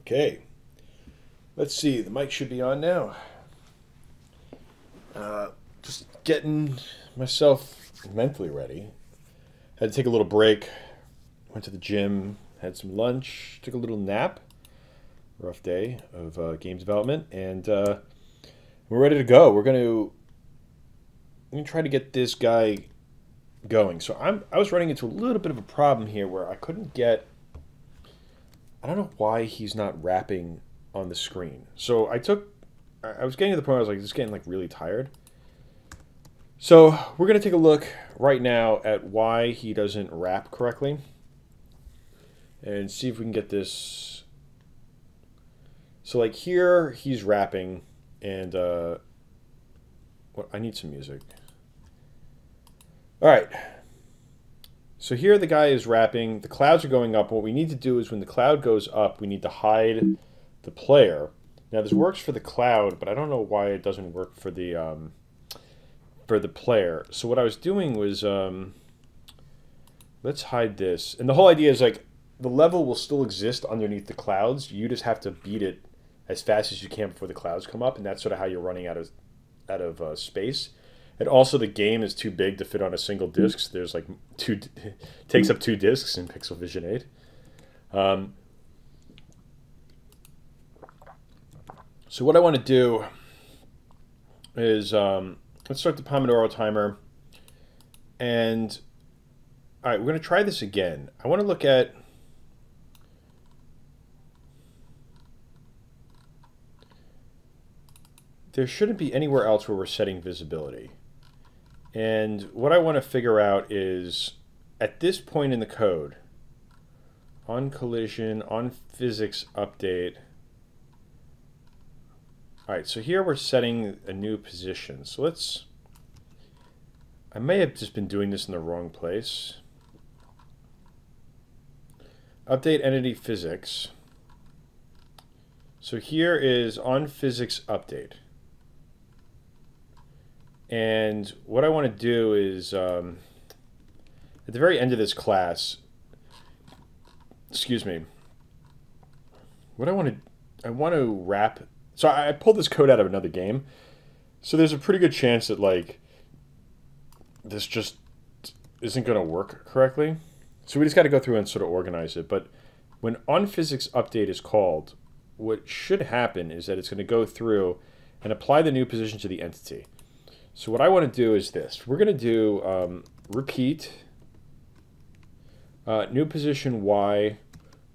Okay, let's see. The mic should be on now. Just getting myself mentally ready. Had to take a little break. Went to the gym, had some lunch, took a little nap. Rough day of game development, and we're ready to go. We're gonna try to get this guy going. So I was running into a little bit of a problem here where I couldn't get. I don't know why he's not wrapping on the screen. So I was getting to the point where I was like, just getting like really tired. So we're going to take a look right now at why he doesn't wrap correctly and see if we can get this. So like here he's wrapping and I need some music. All right. So here the guy is wrapping, the clouds are going up. What we need to do is when the cloud goes up, we need to hide the player. Now this works for the cloud, but I don't know why it doesn't work for the player. So what I was doing was, let's hide this. And the whole idea is like, the level will still exist underneath the clouds. You just have to beat it as fast as you can before the clouds come up. And that's sort of how you're running out of space. And also the game is too big to fit on a single disc. So there's like takes up 2 discs in Pixel Vision 8. So what I want to do is, let's start the Pomodoro timer. And, all right, we're going to try this again. I want to look at, there shouldn't be anywhere else where we're setting visibility. And what I want to figure out is, at this point in the code, on collision, on physics update. All right, so here we're setting a new position. So I may have just been doing this in the wrong place. Update entity physics. So here is on physics update. And what I want to do is, at the very end of this class, excuse me, I want to wrap. So I pulled this code out of another game. So there's a pretty good chance that like this just isn't going to work correctly. So we just got to go through and sort of organize it. But when on physics update is called, what should happen is that it's going to go through and apply the new position to the entity. So what I want to do is this. We're going to do repeat new position Y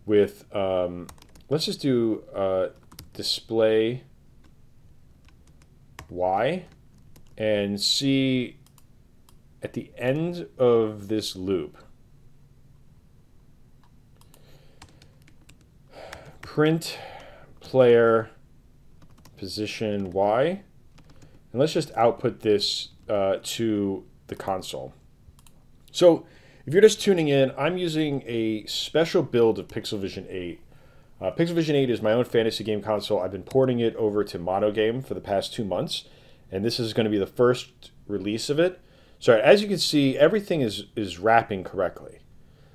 with, let's just do display Y and see at the end of this loop, print player position Y. And let's just output this to the console. So if you're just tuning in, I'm using a special build of Pixel Vision 8. Pixel Vision 8 is my own fantasy game console. I've been porting it over to Monogame for the past 2 months, and this is going to be the first release of it. So as you can see, everything is wrapping correctly.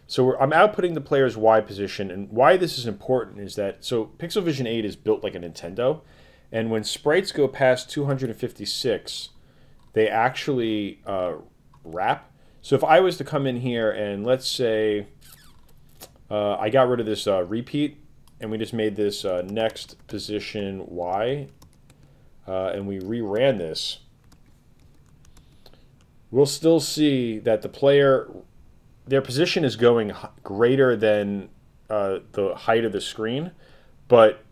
So I'm outputting the player's Y position, and why this is important is that, so Pixel Vision 8 is built like a Nintendo, and when sprites go past 256, they actually wrap. So if I was to come in here and let's say I got rid of this repeat and we just made this next position Y and we reran this, we'll still see that the player, their position is going greater than the height of the screen, but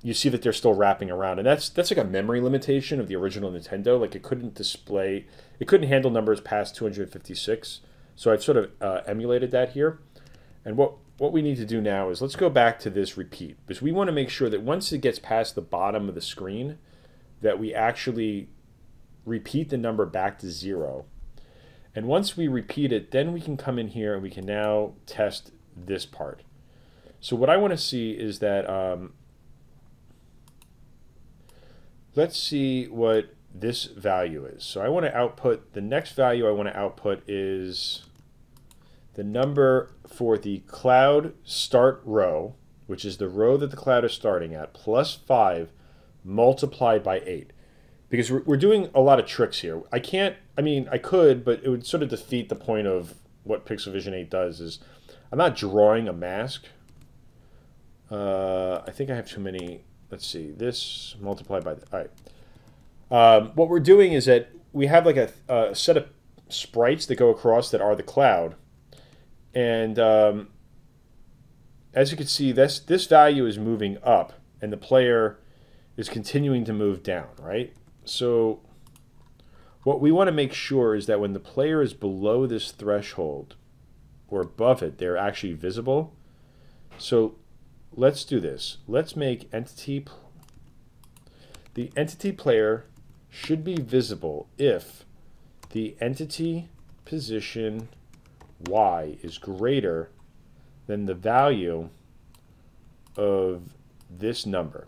you see that they're still wrapping around, and that's like a memory limitation of the original Nintendo. Like it couldn't handle numbers past 256. So I've sort of emulated that here. And what we need to do now is let's go back to this repeat, because we want to make sure that once it gets past the bottom of the screen, that we actually repeat the number back to 0. And once we repeat it, then we can come in here and we can now test this part. So what I want to see is that let's see what this value is. So I want to output, the next value I want to output is the number for the cloud start row, which is the row that the cloud is starting at, plus 5 multiplied by 8. Because we're doing a lot of tricks here. I can't, I mean, I could, but it would sort of defeat the point of what Pixel Vision 8 does is I'm not drawing a mask. I think I have too many. Let's see. This multiplied by... All right. What we're doing is that we have like a set of sprites that go across that are the cloud. And as you can see, this value is moving up, and the player is continuing to move down, right? So what we want to make sure is that when the player is below this threshold or above it, they're actually visible. So let's do this. Let's make entity. The entity player should be visible if the entity position y is greater than the value of this number.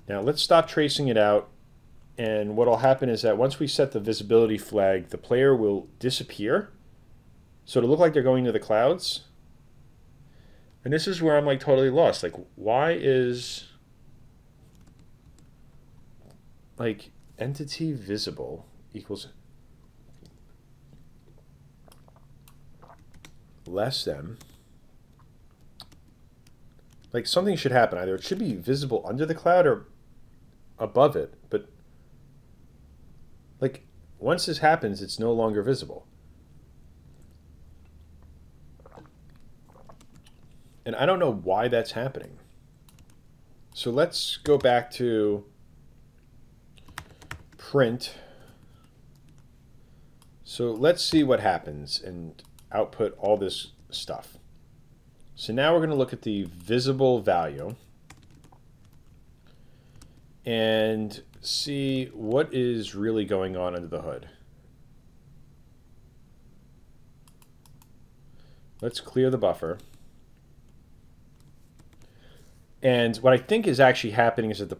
Now let's stop tracing it out, and what will happen is that once we set the visibility flag, the player will disappear. So it'll look like they're going to the clouds. And this is where I'm like totally lost. Like, why is like entity visible equals less than, like something should happen. Either it should be visible under the cloud or above it, but like once this happens, it's no longer visible. And I don't know why that's happening. So let's go back to print. So let's see what happens and output all this stuff. So now we're going to look at the visible value and see what is really going on under the hood. Let's clear the buffer. And what I think is actually happening is that the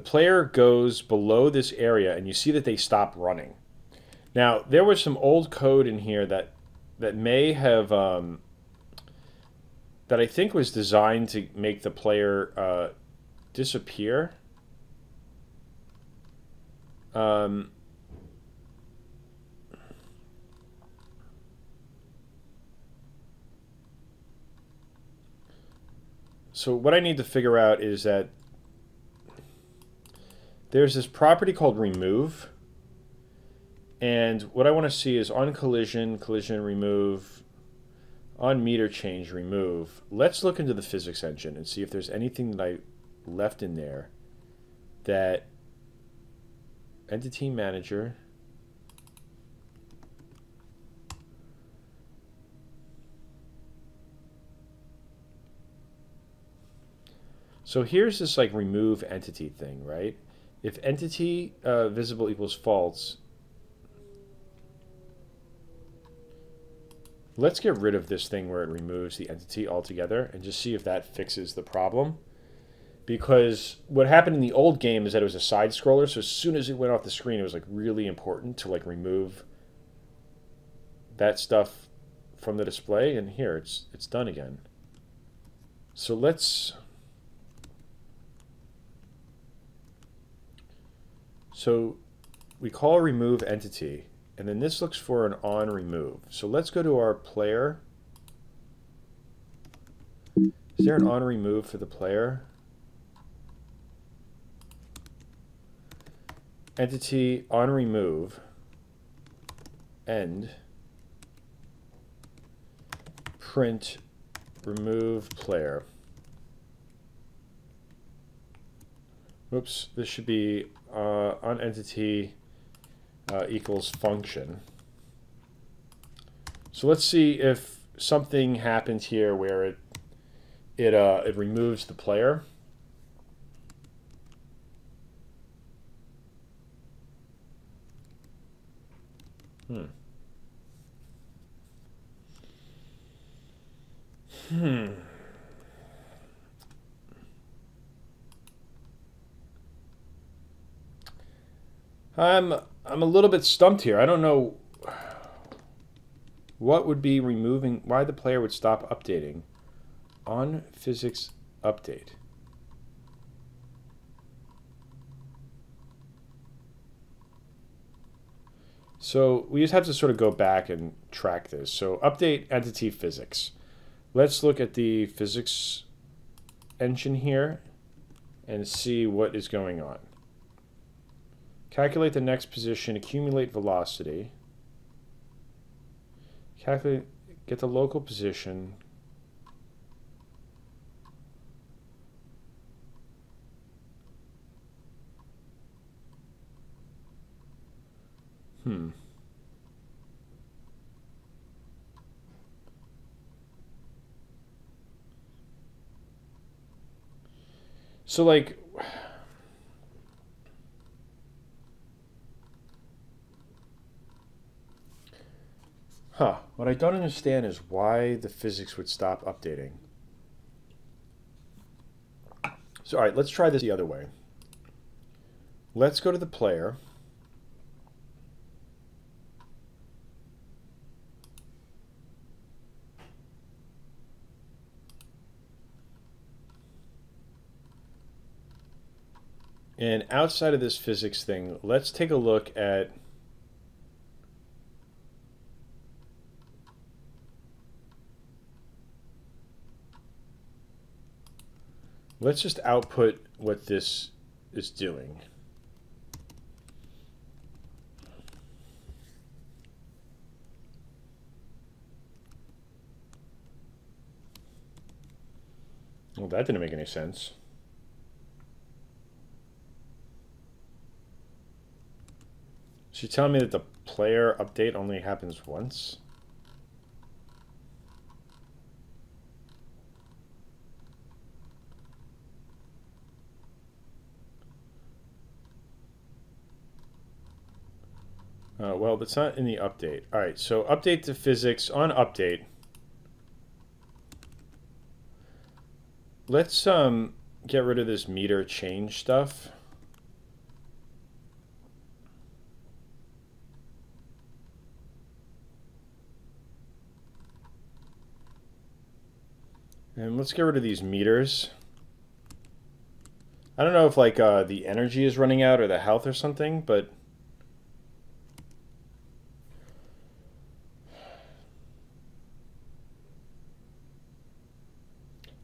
player goes below this area, and you see that they stop running. Now there was some old code in here that may have that I think was designed to make the player disappear. So what I need to figure out is that there's this property called remove. And what I want to see is on collision, collision remove, on meter change remove. Let's look into the physics engine and see if there's anything that I left in there that entity manager. So here's this like remove entity thing, right? If entity visible equals false, let's get rid of this thing where it removes the entity altogether and just see if that fixes the problem. Because what happened in the old game is that it was a side scroller, so as soon as it went off the screen, it was like really important to like remove that stuff from the display. And here it's done again. So let's. So we call remove entity, and then this looks for an on remove. So let's go to our player. Is there an on remove for the player? Entity on remove end print remove player. Oops, this should be on entity equals function. So let's see if something happened here where it removes the player. I'm a little bit stumped here. I don't know. What would be removing, why the player would stop updating on physics update? So we just have to sort of go back and track this. So update entity physics. Let's look at the physics engine here and see what is going on. Calculate the next position, accumulate velocity. Calculate, get the local position. So like, what I don't understand is why the physics would stop updating. So all right, let's try this the other way. Let's go to the player. And outside of this physics thing, let's take a look at let's just output what this is doing. Well, that didn't make any sense. So you're telling me that the player update only happens once? Well, that's not in the update. All right, so update to physics on update. Let's get rid of this meter change stuff. And let's get rid of these meters. I don't know if like the energy is running out or the health or something, but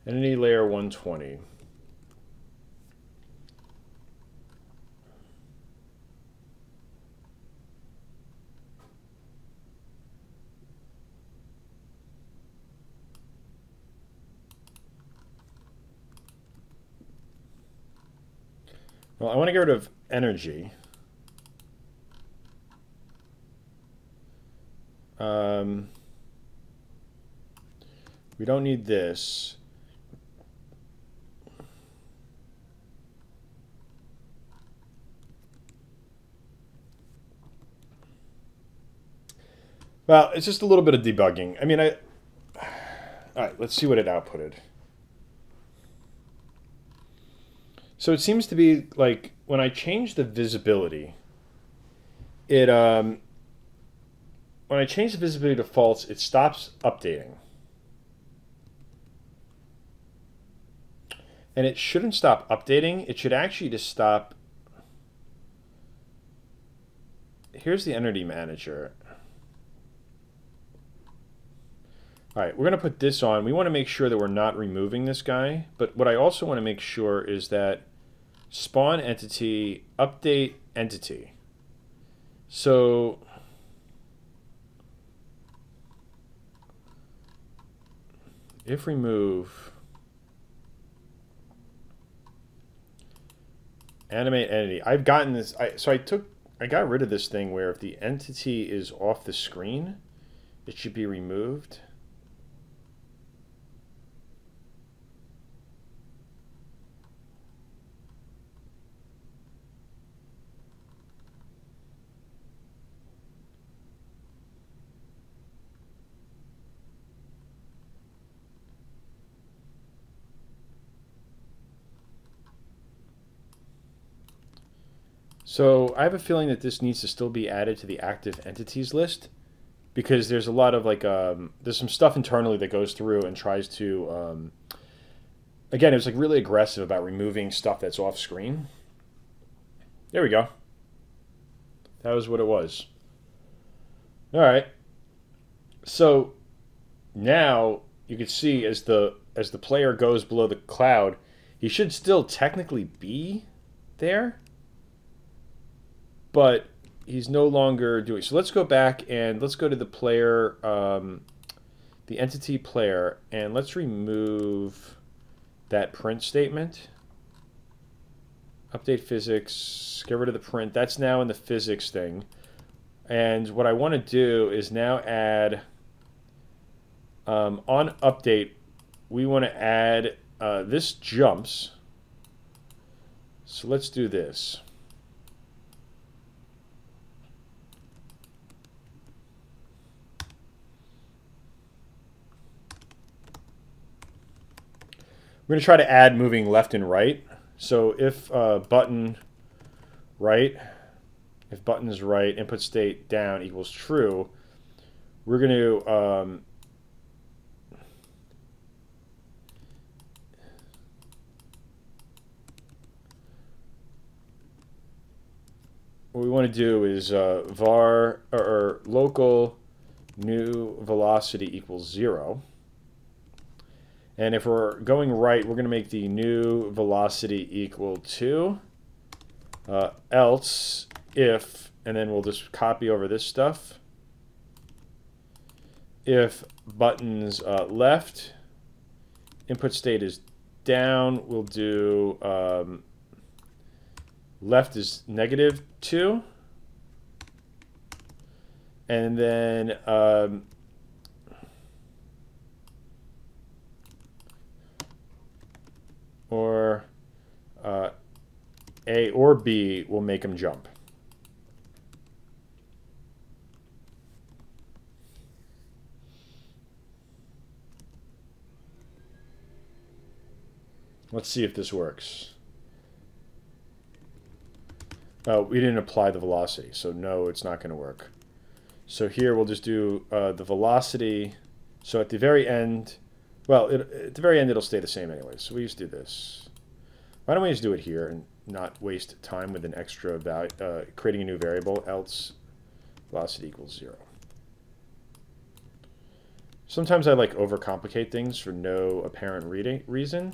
entity layer 120. Well, I want to get rid of energy. We don't need this. Well, it's just a little bit of debugging. I mean, all right, let's see what it outputted. So it seems to be like when I change the visibility, it when I change the visibility to false, it stops updating. And it shouldn't stop updating. It should actually just stop. Here's the entity manager. All right, we're going to put this on. We want to make sure that we're not removing this guy. But what I also want to make sure is that spawn entity, update entity. So if remove animate entity, I've gotten this. I got rid of this thing where if the entity is off the screen, it should be removed. So I have a feeling that this needs to still be added to the active entities list. because there's a lot of like there's some stuff internally that goes through and tries to again, it was like really aggressive about removing stuff that's off screen. There we go. That was what it was. All right. So now you can see as the player goes below the cloud, he should still technically be there, but he's no longer doing. So let's go back and let's go to the player, the entity player, and let's remove that print statement. Update physics, get rid of the print. That's now in the physics thing. And what I want to do is now add, on update, we want to add, this jumps. So let's do this. We're going to try to add moving left and right. So if button right, if button is right, input state down equals true, we're going to what we want to do is var or local new velocity equals 0. And if we're going right, we're going to make the new velocity equal to else if, and then we'll just copy over this stuff. If buttons left, input state is down, we'll do left is -2. And then or A or B will make them jump. Let's see if this works. Oh, we didn't apply the velocity, so no, it's not going to work. So here we'll just do the velocity. So at the very end, well, at the very end it'll stay the same anyway. So we just do this. Why don't we just do it here and not waste time with an extra value, creating a new variable, else velocity equals 0. Sometimes I like overcomplicate things for no apparent reason.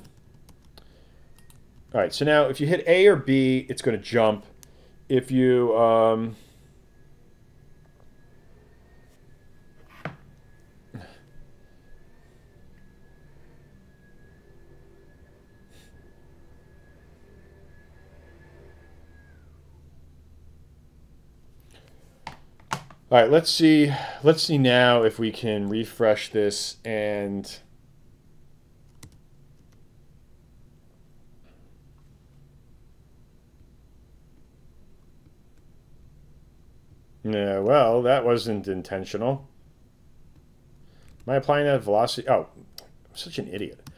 All right, so now if you hit A or B, it's going to jump. If you all right, let's see now if we can refresh this and yeah, well, that wasn't intentional. Am I applying that velocity? Oh, I'm such an idiot.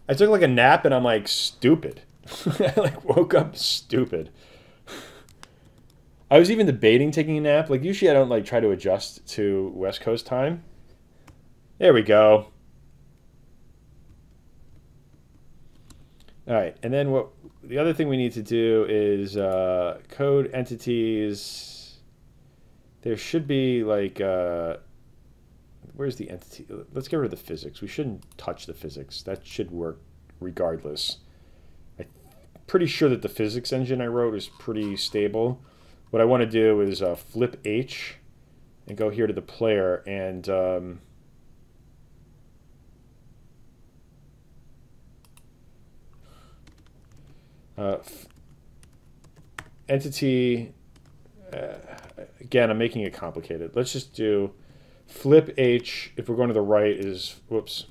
I took like a nap and I'm like stupid. I like woke up stupid. I was even debating taking a nap. Like usually I don't like try to adjust to West Coast time. There we go. All right, and then what? The other thing we need to do is code entities. There should be like, where's the entity? Let's get rid of the physics. We shouldn't touch the physics. That should work regardless. I'm pretty sure that the physics engine I wrote is pretty stable. What I want to do is flip H and go here to the player and entity, again, I'm making it complicated. Let's just do flip H. If we're going to the right is, whoops,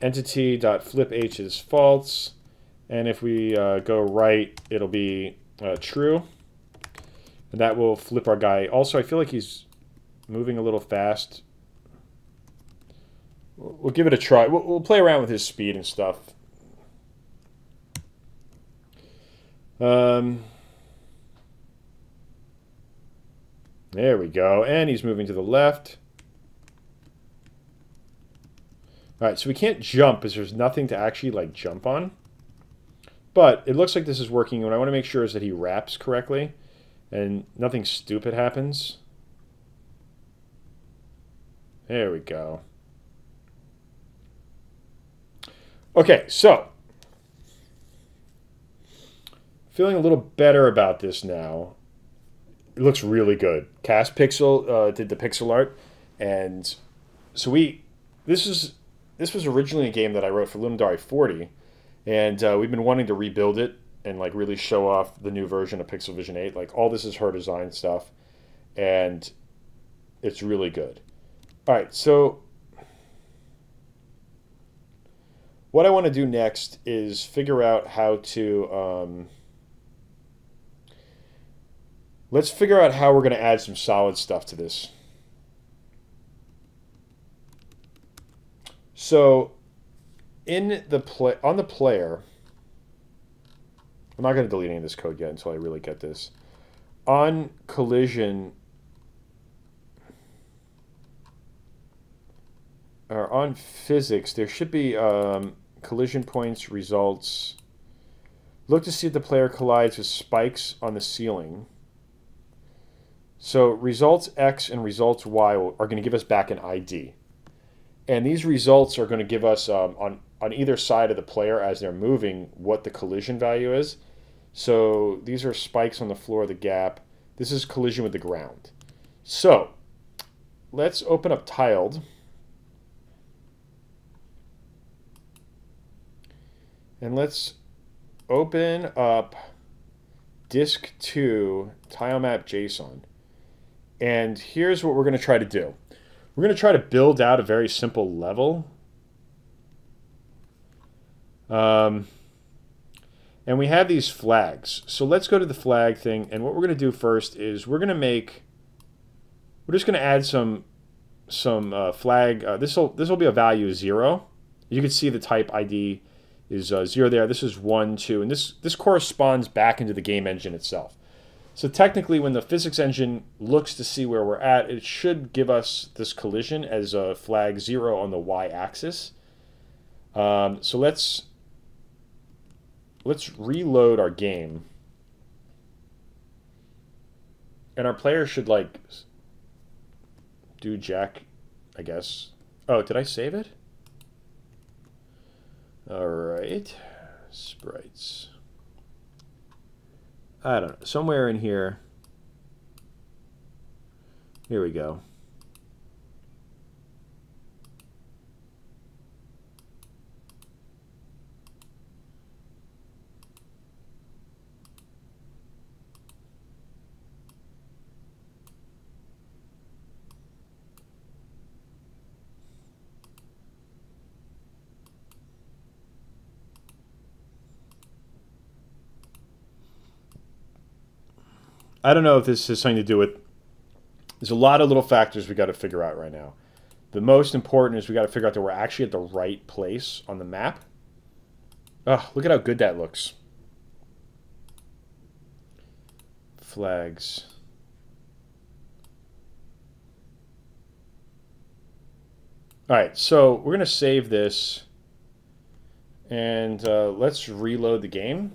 entity.flip H is false. And if we go right, it'll be true. And that will flip our guy. Also, I feel like he's moving a little fast. We'll give it a try. We'll play around with his speed and stuff. There we go. And he's moving to the left. All right, so we can't jump because there's nothing to actually like jump on. But it looks like this is working. What I want to make sure is that he wraps correctly and nothing stupid happens. There we go. Okay, so feeling a little better about this now. It looks really good. Cast Pixel did the pixel art, and so this was originally a game that I wrote for Ludum 40, and we've been wanting to rebuild it and like really show off the new version of Pixel Vision 8. Like all this is her design stuff, and it's really good. All right, so what I want to do next is figure out how to let's figure out how we're going to add some solid stuff to this. So on the player, I'm not going to delete any of this code yet until I really get this. On collision, or on physics, there should be collision points, results. Look to see if the player collides with spikes on the ceiling. So results X and results Y are going to give us back an ID. And these results are going to give us, on either side of the player as they're moving, what the collision value is. So these are spikes on the floor of the gap. This is collision with the ground. So let's open up Tiled. And let's open up disk2 tilemap.json. And here's what we're going to try to do. We're going to try to build out a very simple level. And we have these flags. So let's go to the flag thing. And what we're going to do first is we're just going to add some flag. This will be a value 0. You can see the type ID is 0 there. This is 1, 2, and this corresponds back into the game engine itself. So technically, when the physics engine looks to see where we're at, it should give us this collision as a flag 0 on the y-axis. So let's reload our game, and our player should like do jack, I guess. Oh, did I save it? All right, sprites. I don't know, somewhere in here. Here we go. I don't know if this has something to do with... There's a lot of little factors we got to figure out right now. The most important is we got to figure out that we're actually at the right place on the map. Oh, look at how good that looks. Flags. All right, so we're going to save this. And let's reload the game.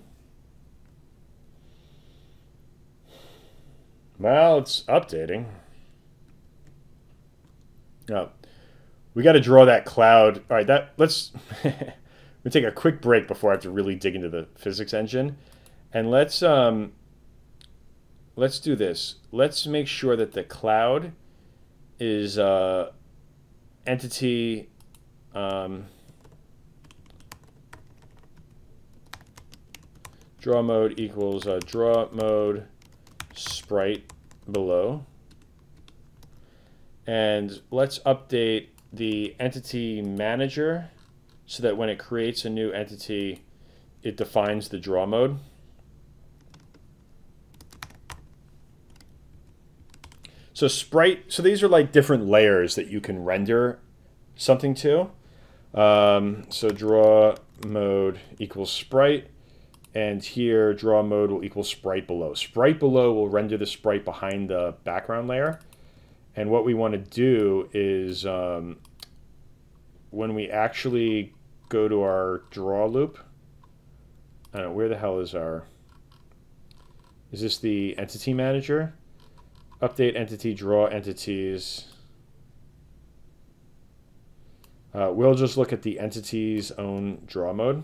Well, it's updating. Oh, we got to draw that cloud. All right, let's we take a quick break before I have to really dig into the physics engine, and let's do this. Let's make sure that the cloud is entity. Draw mode equals draw mode sprite below, and let's update the entity manager so that when it creates a new entity, it defines the draw mode. So sprite, so these are like different layers that you can render something to. So draw mode equals sprite, And here, draw mode will equal sprite below. Sprite below will render the sprite behind the background layer. And what we want to do is when we actually go to our draw loop, I don't know, where the hell is our... Is this the entity manager? Update entity, draw entities. We'll just look at the entity's own draw mode.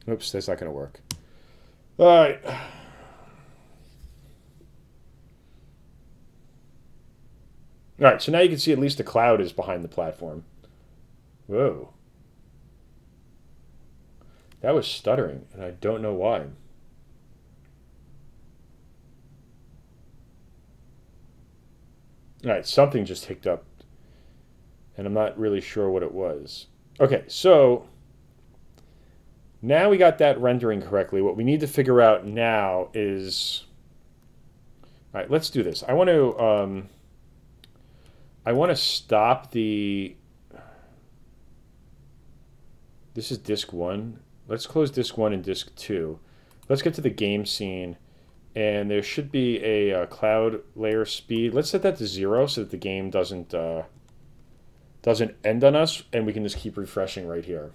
Oops, that's not going to work. All right. All right, so now you can see at least the cloud is behind the platform. Whoa. That was stuttering, and I don't know why. All right, something just hicked up, and I'm not really sure what it was. Okay, so now we got that rendering correctly. What we need to figure out now is... All right, let's do this. I want to stop the... This is disk 1. Let's close disk 1 and disk 2. Let's get to the game scene. And there should be a cloud layer speed. Let's set that to 0 so that the game doesn't end on us, and we can just keep refreshing right here.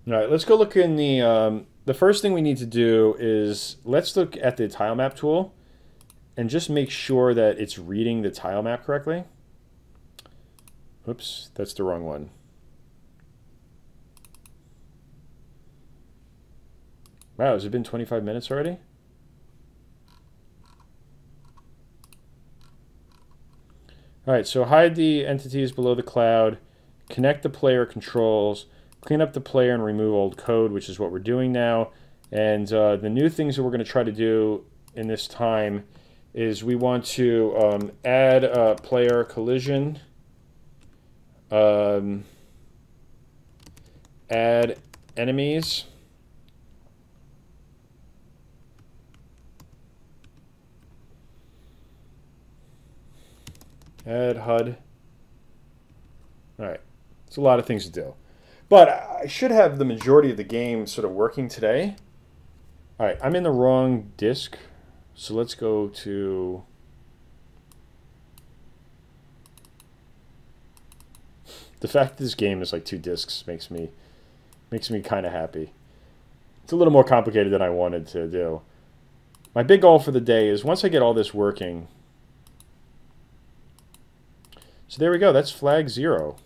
All right, let's go look in the first thing we need to do is let's look at the tile map tool and just make sure that it's reading the tile map correctly. Oops, that's the wrong one. Wow, has it been 25 minutes already? All right, so hide the entities below the cloud, connect the player controls, clean up the player and remove old code, which is what we're doing now. And the new things that we're going to try to do in this time is we want to add a player collision, add enemies, add HUD. All right, it's a lot of things to do. But I should have the majority of the game sort of working today. All right, I'm in the wrong disk. So let's go to... The fact that this game is like 2 disks makes me kind of happy. It's a little more complicated than I wanted to do. My big goal for the day is once I get all this working... So there we go, that's flag 0.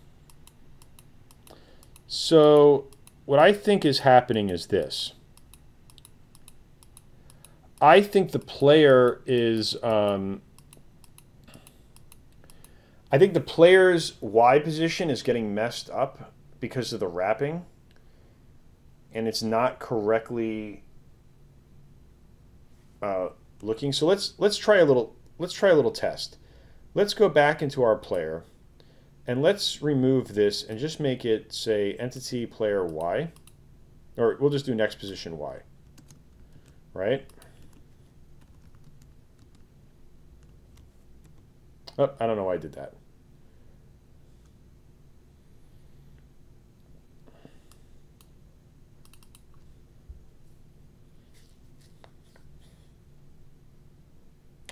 So what I think is happening is this. I think the player is... I think the player's Y position is getting messed up because of the wrapping, and it's not correctly looking. So let's try a little test. Let's go back into our player. And let's remove this and just make it, say, entity player Y. Or we'll just do next position Y. Right? Oh, I don't know why I did that.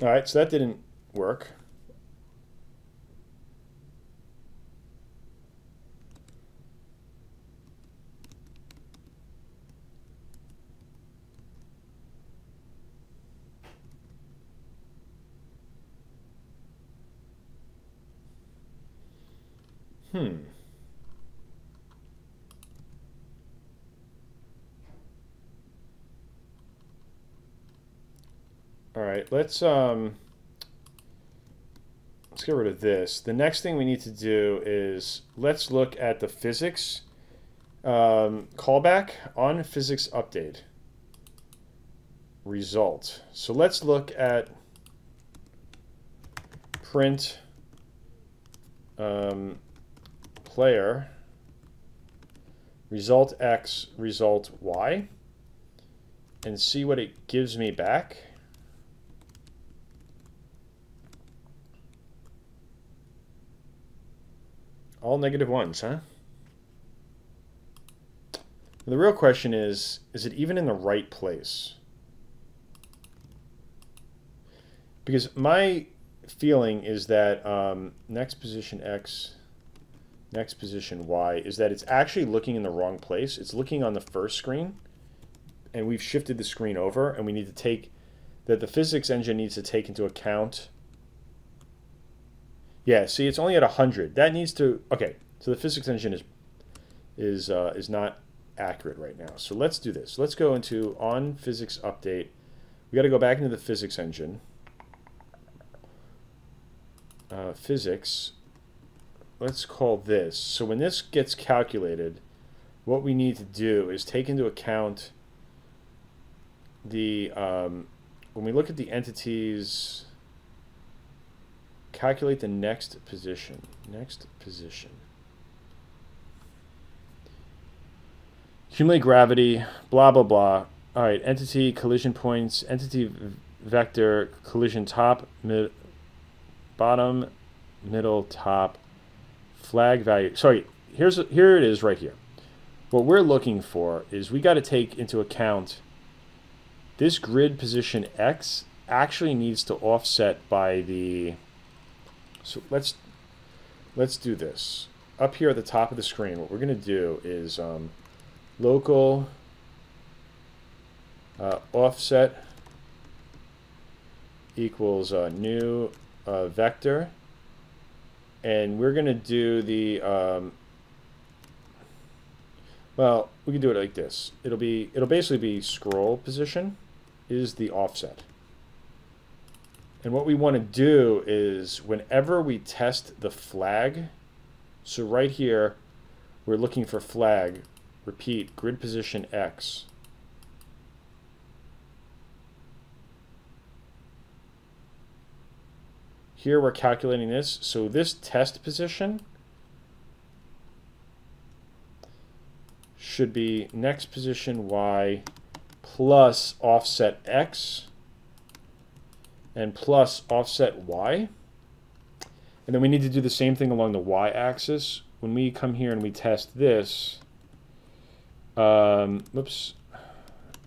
All right, so that didn't work. All right, let's get rid of this. The next thing we need to do is let's look at the physics callback on physics update result. So let's look at print player result X, result Y, and see what it gives me back. All negative ones, huh? The real question is it even in the right place? Because my feeling is that next position X, next position Y, is that it's actually looking in the wrong place. It's looking on the first screen, and we've shifted the screen over, and we need to take, that the physics engine needs to take into account. Yeah, see, it's only at 100. That needs to, okay, so the physics engine is not accurate right now. So let's do this. Let's go into on physics update. We got to go back into the physics engine. Physics. Let's call this. So when this gets calculated, what we need to do is take into account the when we look at the entities, calculate the next position. Next position. Accumulate gravity, blah, blah, blah. All right, entity, collision points, entity vector, collision top, bottom, middle, top, flag value. Sorry, here it is right here. What we're looking for is we got to take into account this grid position X actually needs to offset by the, so let's do this. Up here at the top of the screen, what we're going to do is local offset equals new vector, and we're going to do the well, we can do it like this. It'll basically be scroll position is the offset. And what we want to do is whenever we test the flag, so right here we're looking for flag, repeat, grid position X. Here we're calculating this. So this test position should be next position Y plus offset X and plus offset Y. And then we need to do the same thing along the Y axis. When we come here and we test this, whoops,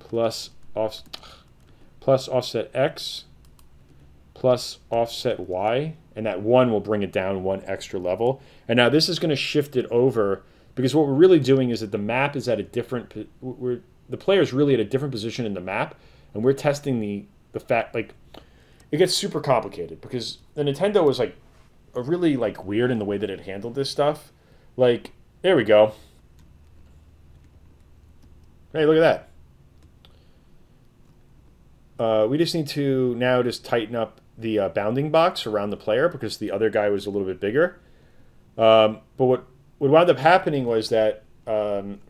plus offset X plus offset Y, and that 1 will bring it down 1 extra level. And now this is going to shift it over, because what we're really doing is that the map is at a different, the player is really at a different position in the map, and we're testing the fact, like, it gets super complicated, because the Nintendo was like a really like weird in the way that it handled this stuff. Like, there we go. Hey, look at that. We just need to now just tighten up the bounding box around the player because the other guy was a little bit bigger. But what wound up happening was that, boom.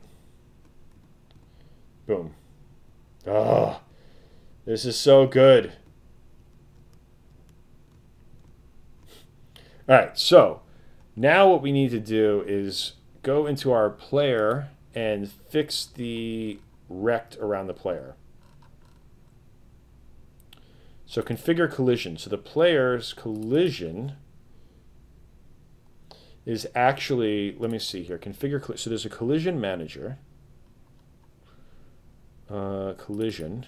Oh, this is so good. All right, so now what we need to do is go into our player and fix the rect around the player. So configure collision. So the player's collision is actually, let me see here, configure, so there's a collision manager, collision.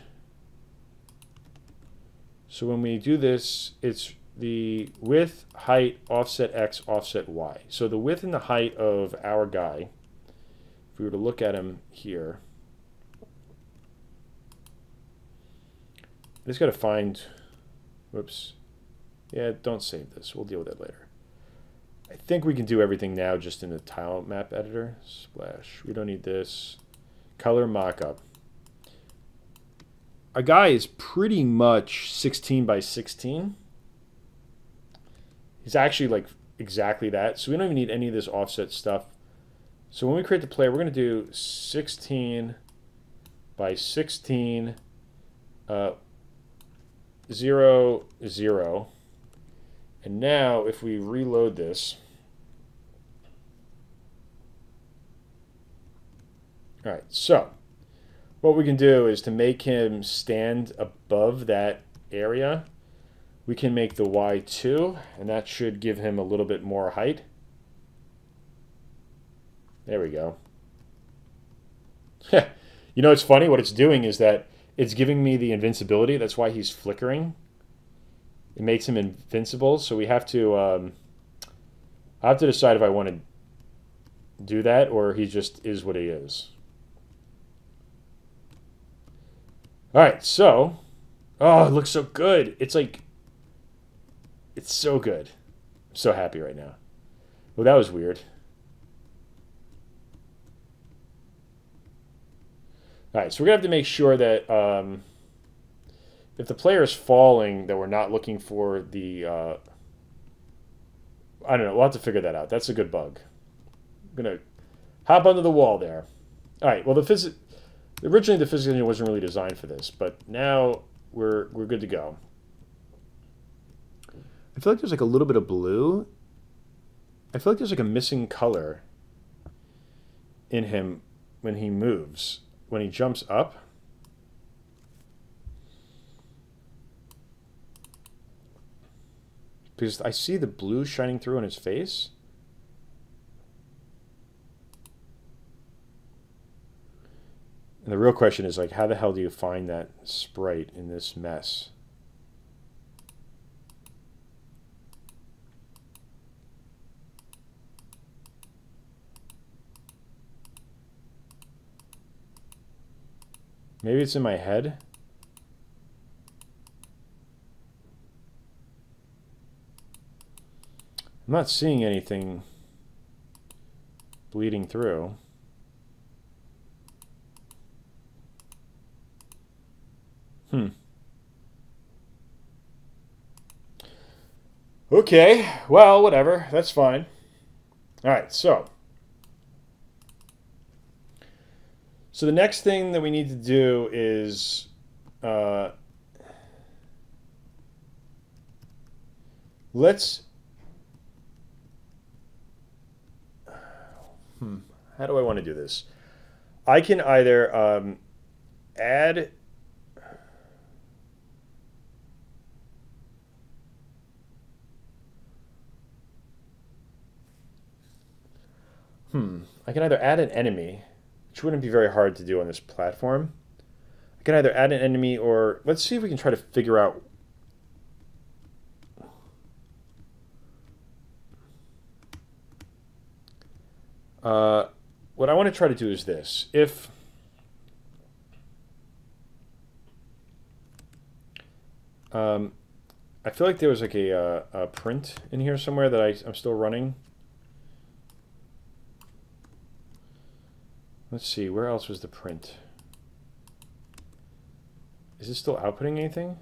So when we do this, it's the width, height, offset X, offset Y. So the width and the height of our guy, if we were to look at him here, I just got to find, whoops, yeah, don't save this. We'll deal with it later. I think we can do everything now just in the tile map editor. Splash. We don't need this. Color mockup. Our guy is pretty much 16 by 16. He's actually like exactly that. So we don't even need any of this offset stuff. So when we create the player, we're going to do 16 by 16, 0, 0. And now if we reload this, All right, so what we can do is to make him stand above that area, we can make the Y2, and that should give him a little bit more height. There we go. You know, it's funny. What it's doing is that it's giving me the invincibility. That's why he's flickering. It makes him invincible. So we have to, I have to decide if I want to do that or he just is what he is. All right, so, oh, it looks so good. It's like, it's so good. I'm so happy right now. Well, that was weird. All right, so we're going to have to make sure that if the player is falling, that we're not looking for the... I don't know. We'll have to figure that out. That's a good bug. I'm going to hop under the wall there. All right, well, originally the physics engine wasn't really designed for this, but now we're good to go. I feel like there's like a little bit of blue. I feel like there's like a missing color in him when he moves. When he jumps up, because I see the blue shining through on his face. And the real question is, like, how the hell do you find that sprite in this mess? Maybe it's in my head. I'm not seeing anything bleeding through. Okay, well, whatever. That's fine. All right, so the next thing that we need to do is let's how do I want to do this? I can either add I can either add an enemy, which wouldn't be very hard to do on this platform. I can either add an enemy or let's see if we can try to figure out what I want to try to do is this. If I feel like there was like a print in here somewhere that I'm still running. Let's see, where else was the print? Is it still outputting anything?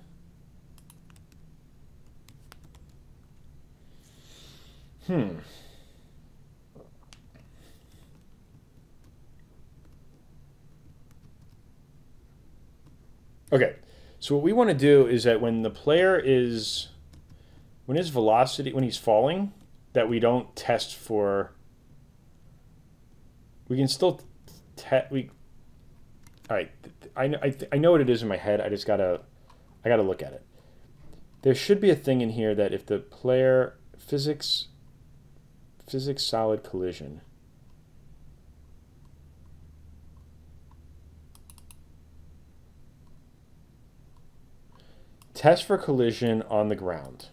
Okay, so what we want to do is that when the player is, when his velocity, when he's falling, that we don't test for, we can still all right, I know what it is in my head. I gotta look at it. There should be a thing in here that if the player physics solid collision. Test for collision on the ground.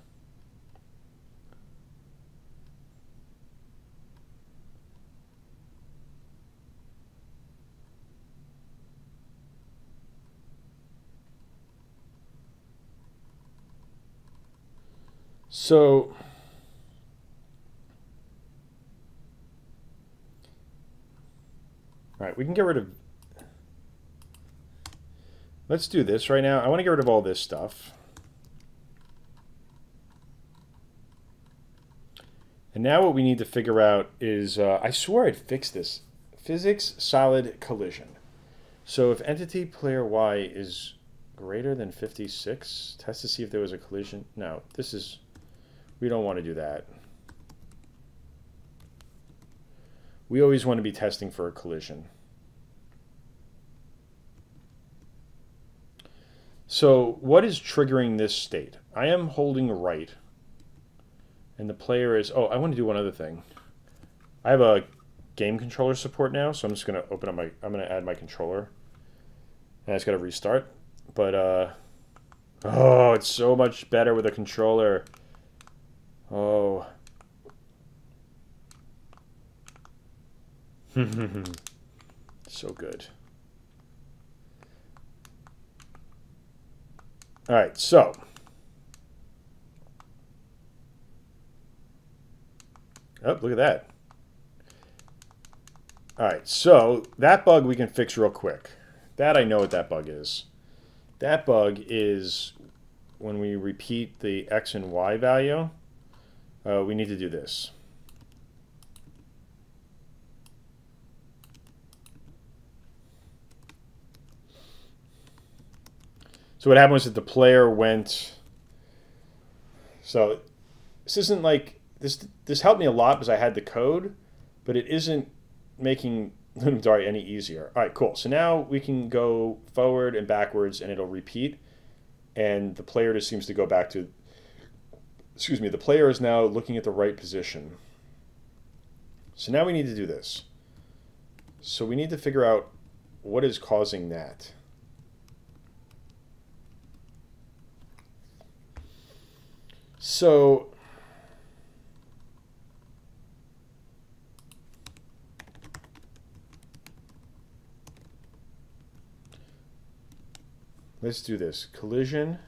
So all right, we can get rid of, let's do this right now. I want to get rid of all this stuff. And now what we need to figure out is, I swore I'd fix this. Physics solid collision. So if entity player Y is greater than 56, test to see if there was a collision. No, this is, we don't want to do that. We always want to be testing for a collision. So what is triggering this state? I am holding right, and the player is, oh, I want to do one other thing. I have a game controller support now, so I'm just going to open up my, I'm going to add my controller. And I just got to restart. But, oh, it's so much better with a controller. Oh. So good. All right, so. Oh, look at that. All right, so that bug we can fix real quick. That I know what that bug is. That bug is when we repeat the X and Y value, we need to do this. So what happened was that the player went, so this isn't like, this helped me a lot because I had the code, but it isn't making Ludum Dare any easier. All right, cool. So now we can go forward and backwards and it'll repeat. And the player just seems to go back to, excuse me, the player is now looking at the right position. So now we need to do this. So we need to figure out what is causing that. So let's do this. Collision.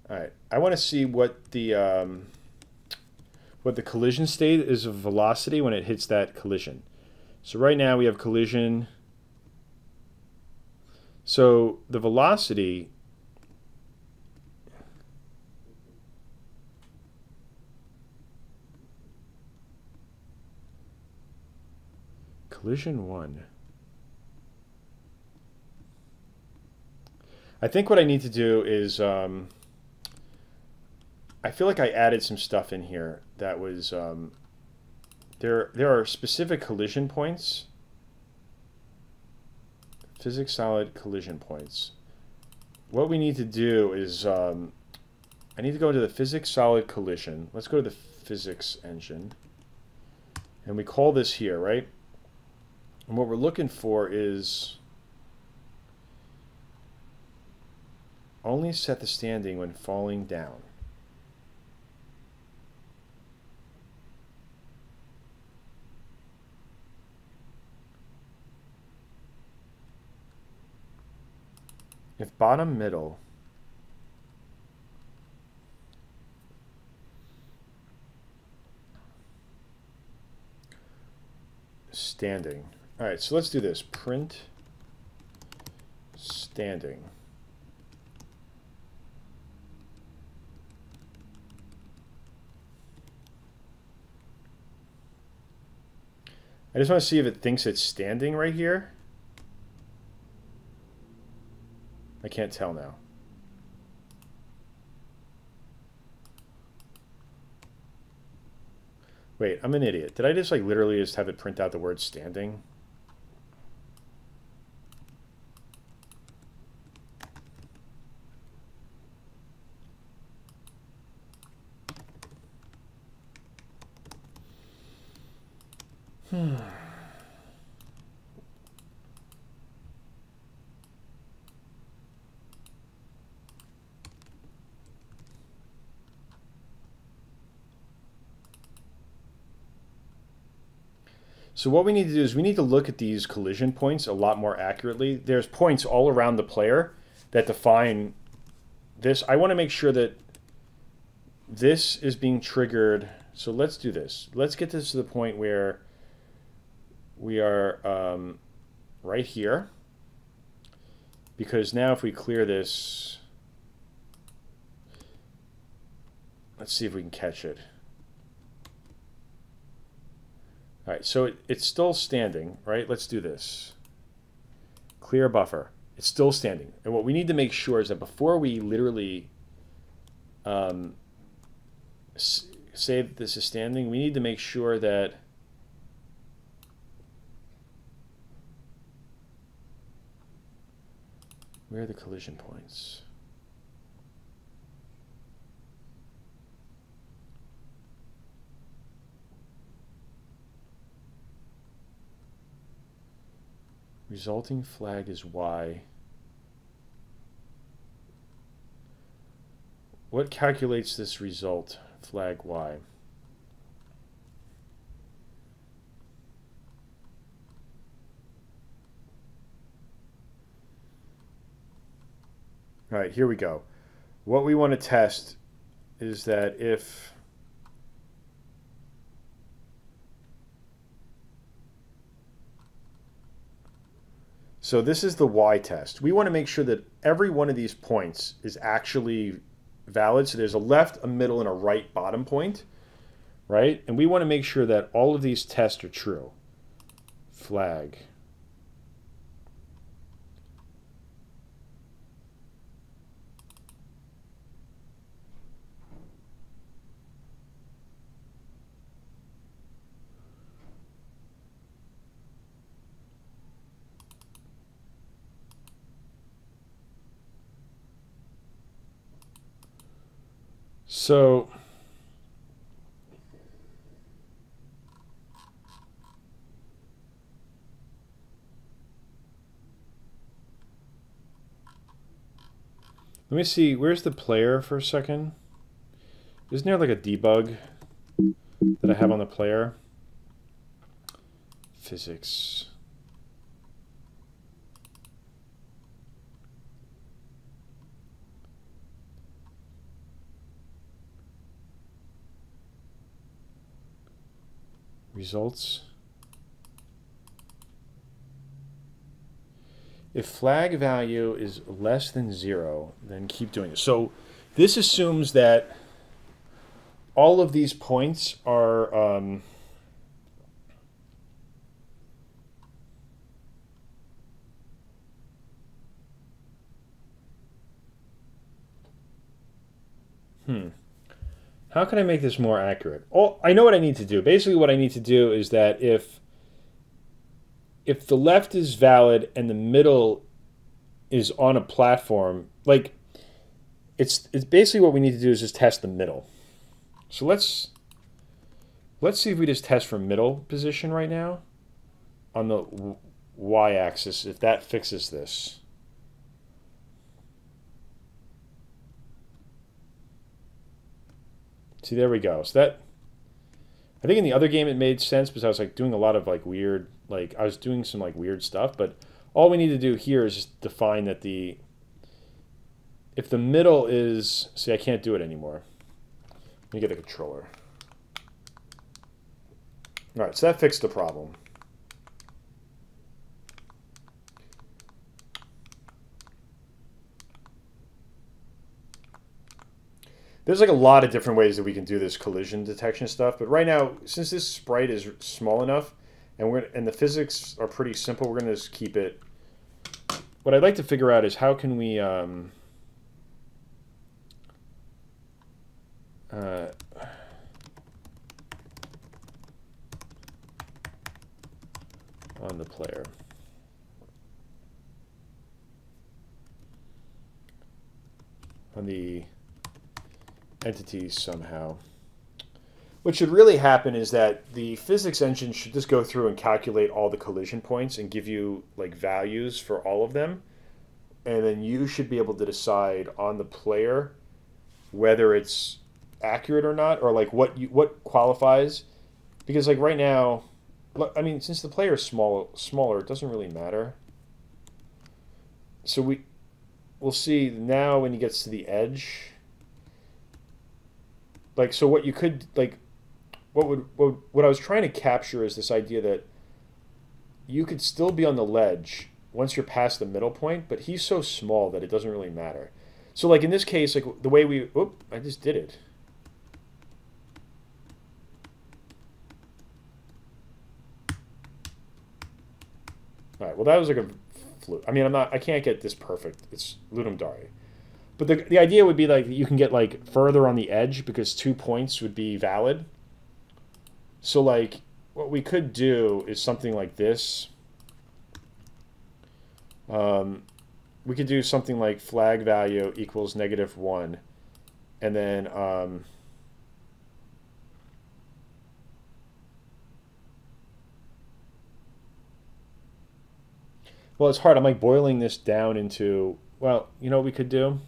All right. I want to see what the collision state is of velocity when it hits that collision. So right now we have collision. So the velocity collision 1. I think what I need to do is I feel like I added some stuff in here that was there are specific collision points. Physics solid collision points. What we need to do is I need to go into the physics solid collision. Let's go to the physics engine. And we call this here, right? And what we're looking for is only set the standing when falling down. If bottom middle, standing. All right, so let's do this. Print standing. I just want to see if it thinks it's standing right here. I can't tell now. Wait, I'm an idiot. Did I just like literally just have it print out the word standing? So what we need to do is we need to look at these collision points a lot more accurately. There's points all around the player that define this. I want to make sure that this is being triggered. So let's do this. Let's get this to the point where we are right here. Because now if we clear this, let's see if we can catch it. All right, so it's still standing, right? Let's do this. Clear buffer. It's still standing. And what we need to make sure is that before we literally say that this is standing, we need to make sure that where are the collision points? Resulting flag is Y. What calculates this result, flag Y? All right, here we go. What we want to test is that if so this is the Y test. We want to make sure that every one of these points is actually valid. So there's a left, a middle, and a right bottom point, right? And we want to make sure that all of these tests are true. Flag. So let me see, where's the player for a second? Isn't there like a debug that I have on the player? Physics. Results. If flag value is less than 0, then keep doing it. So this assumes that all of these points are How can I make this more accurate? Oh, I know what I need to do. Basically what I need to do is that if the left is valid and the middle is on a platform, like it's basically what we need to do is just test the middle. So let's see if we just test for middle position right now on the y-axis, if that fixes this. See, there we go. So that, I think in the other game it made sense because I was like doing a lot of like weird, like I was doing some like weird stuff, but all we need to do here is just define that if the middle is, see, I can't do it anymore. Let me get a controller. All right, so that fixed the problem. There's like a lot of different ways that we can do this collision detection stuff, but right now, since this sprite is small enough and the physics are pretty simple, we're going to just keep it. What I'd like to figure out is how can we on the player. On the entities somehow. What should really happen is that the physics engine should just go through and calculate all the collision points and give you like values for all of them. And then you should be able to decide on the player whether it's accurate or not, or like what qualifies. Because like right now, I mean, since the player is smaller, it doesn't really matter. So we'll see now when he gets to the edge. Like, so what you could, like, what I was trying to capture is this idea that you could still be on the ledge once you're past the middle point, but he's so small that it doesn't really matter. So, like, in this case, like, the way we, I just did it. All right, well, that was like a fluke. I mean, I can't get this perfect. It's Ludum. But the idea would be like you can get like further on the edge because 2 points would be valid. So like what we could do is something like this. We could do something like flag value equals -1. And then well, it's hard. I'm like boiling this down into, well, you know what we could do?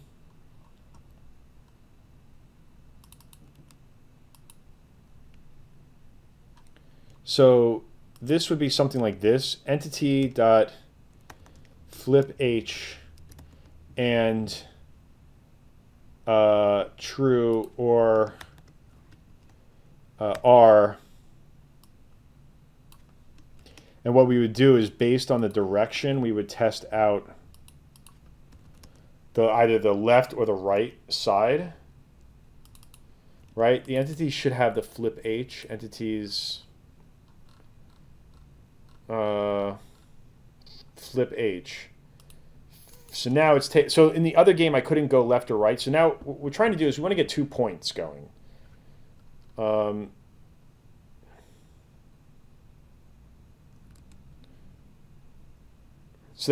So this would be something like this, entity dot flip h and true or r. And what we would do is based on the direction, we would test out either the left or the right side. Right? The entities should have the flip h. Entities flip h. So now it's so in the other game I couldn't go left or right. So now what we're trying to do is we want to get 2 points going. So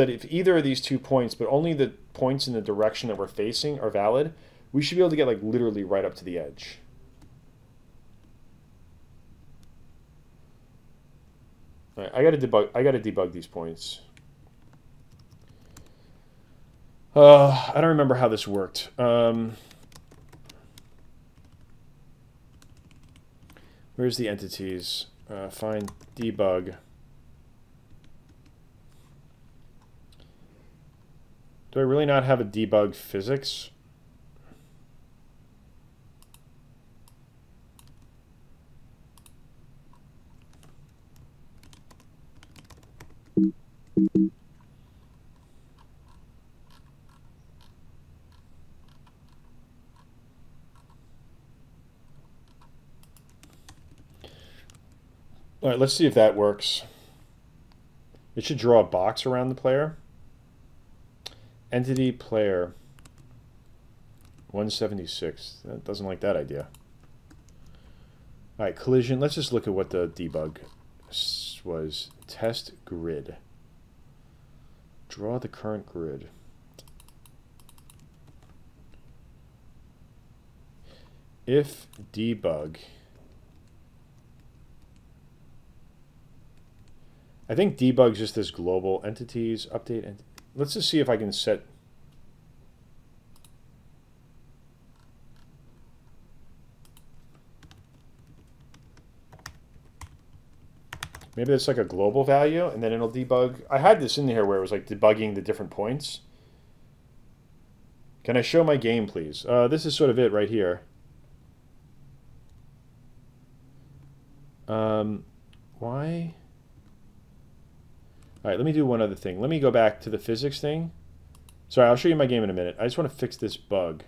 that if either of these 2 points, but only the points in the direction that we're facing are valid, we should be able to get like literally right up to the edge. All right, I gotta debug these points. I don't remember how this worked. Where's the entities? Find debug. Do I really not have a debug physics? All right, let's see if that works. It should draw a box around the player. Entity player 176. That doesn't like that idea. All right, collision. Let's just look at what the debug was. Test grid. Draw the current grid. If debug. I think debug is just this global entities update. And let's just see if I can set. Maybe it's like a global value, and then it'll debug. I had this in here where it was like debugging the different points. Can I show my game, please? This is sort of it right here. Why? All right, let me do one other thing. Let me go back to the physics thing. Sorry, I'll show you my game in a minute. I just want to fix this bug.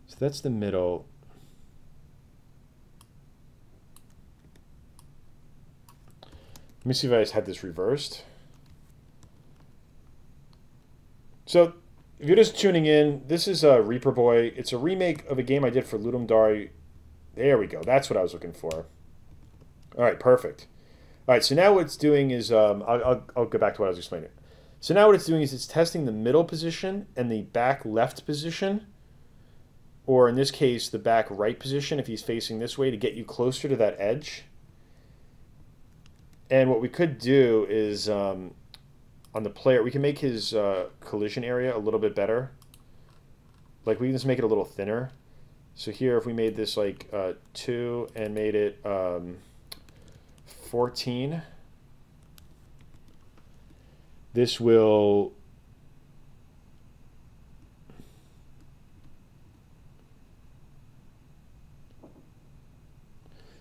So that's the middle. Let me see if I just had this reversed. So if you're just tuning in, this is Reaper Boy. It's a remake of a game I did for Ludum. There we go. That's what I was looking for. All right, perfect. All right, so now what it's doing is, I'll go back to what I was explaining. So now what it's doing is it's testing the middle position and the back left position, or in this case, the back right position if he's facing this way to get you closer to that edge. And what we could do is, on the player, we can make his collision area a little bit better. Like we can just make it a little thinner. So here, if we made this like 2 and made it 14, this will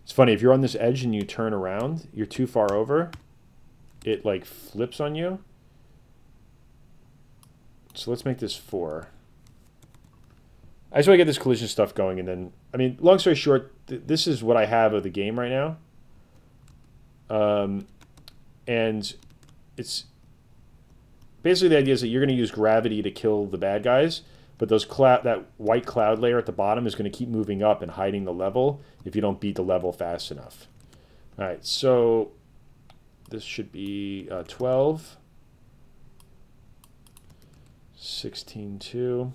it's funny, if you're on this edge and you turn around, you're too far over, it like flips on you. So let's make this 4. I just want to get this collision stuff going, and then, I mean, long story short, this is what I have of the game right now. and it's basically the idea is that you're going to use gravity to kill the bad guys, but that white cloud layer at the bottom is going to keep moving up and hiding the level if you don't beat the level fast enough. All right, so this should be 12, 16, 2.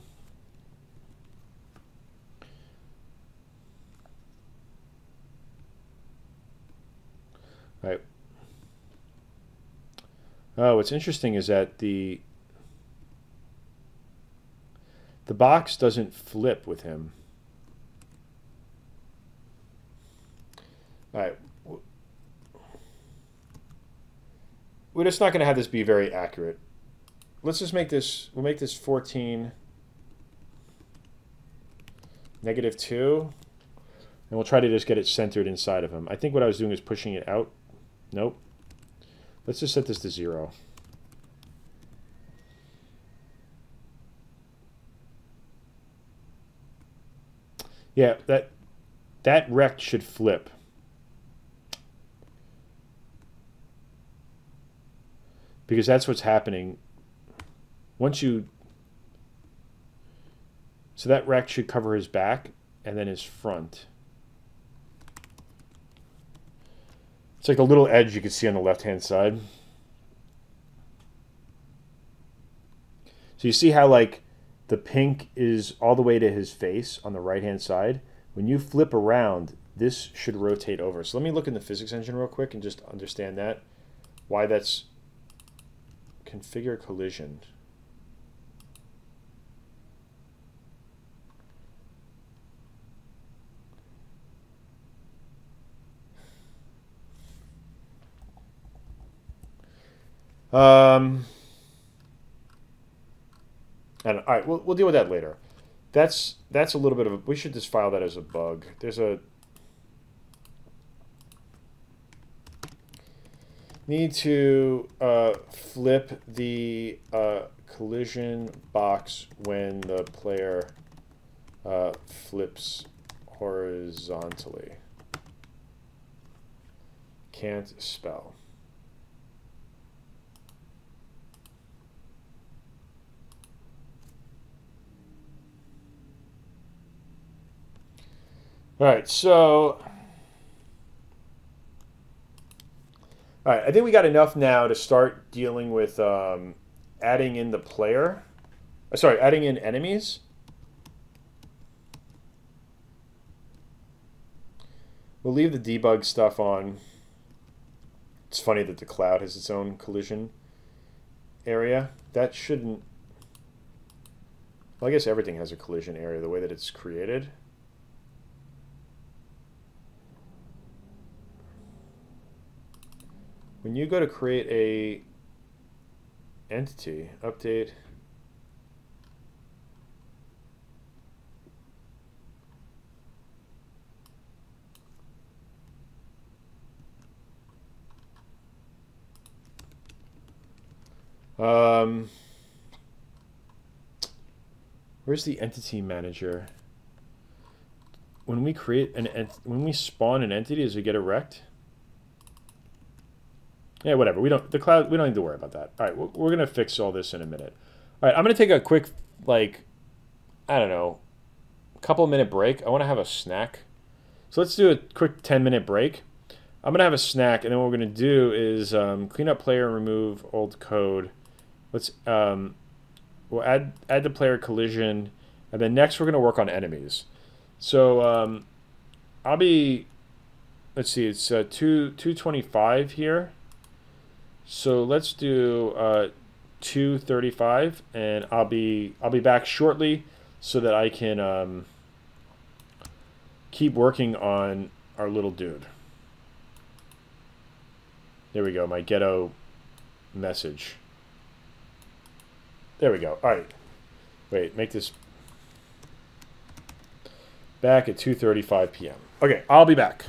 All right. Oh, what's interesting is that the box doesn't flip with him. All right. We're just not going to have this be very accurate. Let's just make this, we'll make this 14, -2, and we'll try to just get it centered inside of him. I think what I was doing is pushing it out. Nope. Let's just set this to 0. Yeah, that rect should flip. Because that's what's happening. Once you... So that rect should cover his back and then his front. It's like the little edge you can see on the left-hand side. So you see how like the pink is all the way to his face on the right-hand side? When you flip around, this should rotate over. So let me look in the physics engine real quick and just understand that. Why that's... Configure collision. And all right, we'll deal with that later. That's a little bit of a... We should just file that as a bug. There's a... Need to flip the collision box when the player flips horizontally. Can't spell. All right, so... All right, I think we got enough now to start dealing with adding in the player. Sorry, adding in enemies. We'll leave the debug stuff on. It's funny that the cloud has its own collision area. That shouldn't... Well, I guess everything has a collision area the way that it's created. When you go to create a entity, update, where's the entity manager? When we create when we spawn an entity, does it get erect? Yeah, whatever. We don't need to worry about that. All right, we're gonna fix all this in a minute. All right, I'm gonna take a quick, like, I don't know, couple minute break. I want to have a snack, so let's do a quick 10-minute break. I'm gonna have a snack, and then what we're gonna do is clean up player, remove old code. Let's we'll add the player collision, and then next we're gonna work on enemies. So I'll be, let's see, it's 2:25 here. So let's do 2:35, and I'll be back shortly so that I can keep working on our little dude. There we go, my ghetto message. There we go. All right. Wait, make this back at 2:35 p.m. Okay, I'll be back.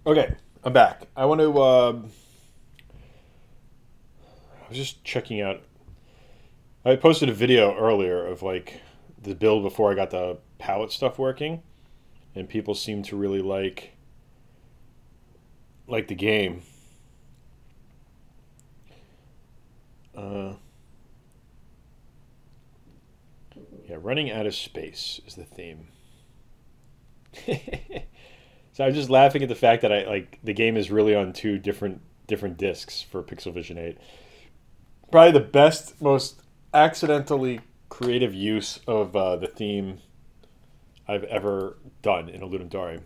Okay, I'm back. I want to. I was just checking out. I posted a video earlier of like the build before I got the palette stuff working, and people seem to really like the game. Uh, yeah, running out of space is the theme. So I'm just laughing at the fact that I like the game is really on two different discs for Pixel Vision 8. Probably the best, most accidentally creative use of the theme I've ever done in a Ludum Dare.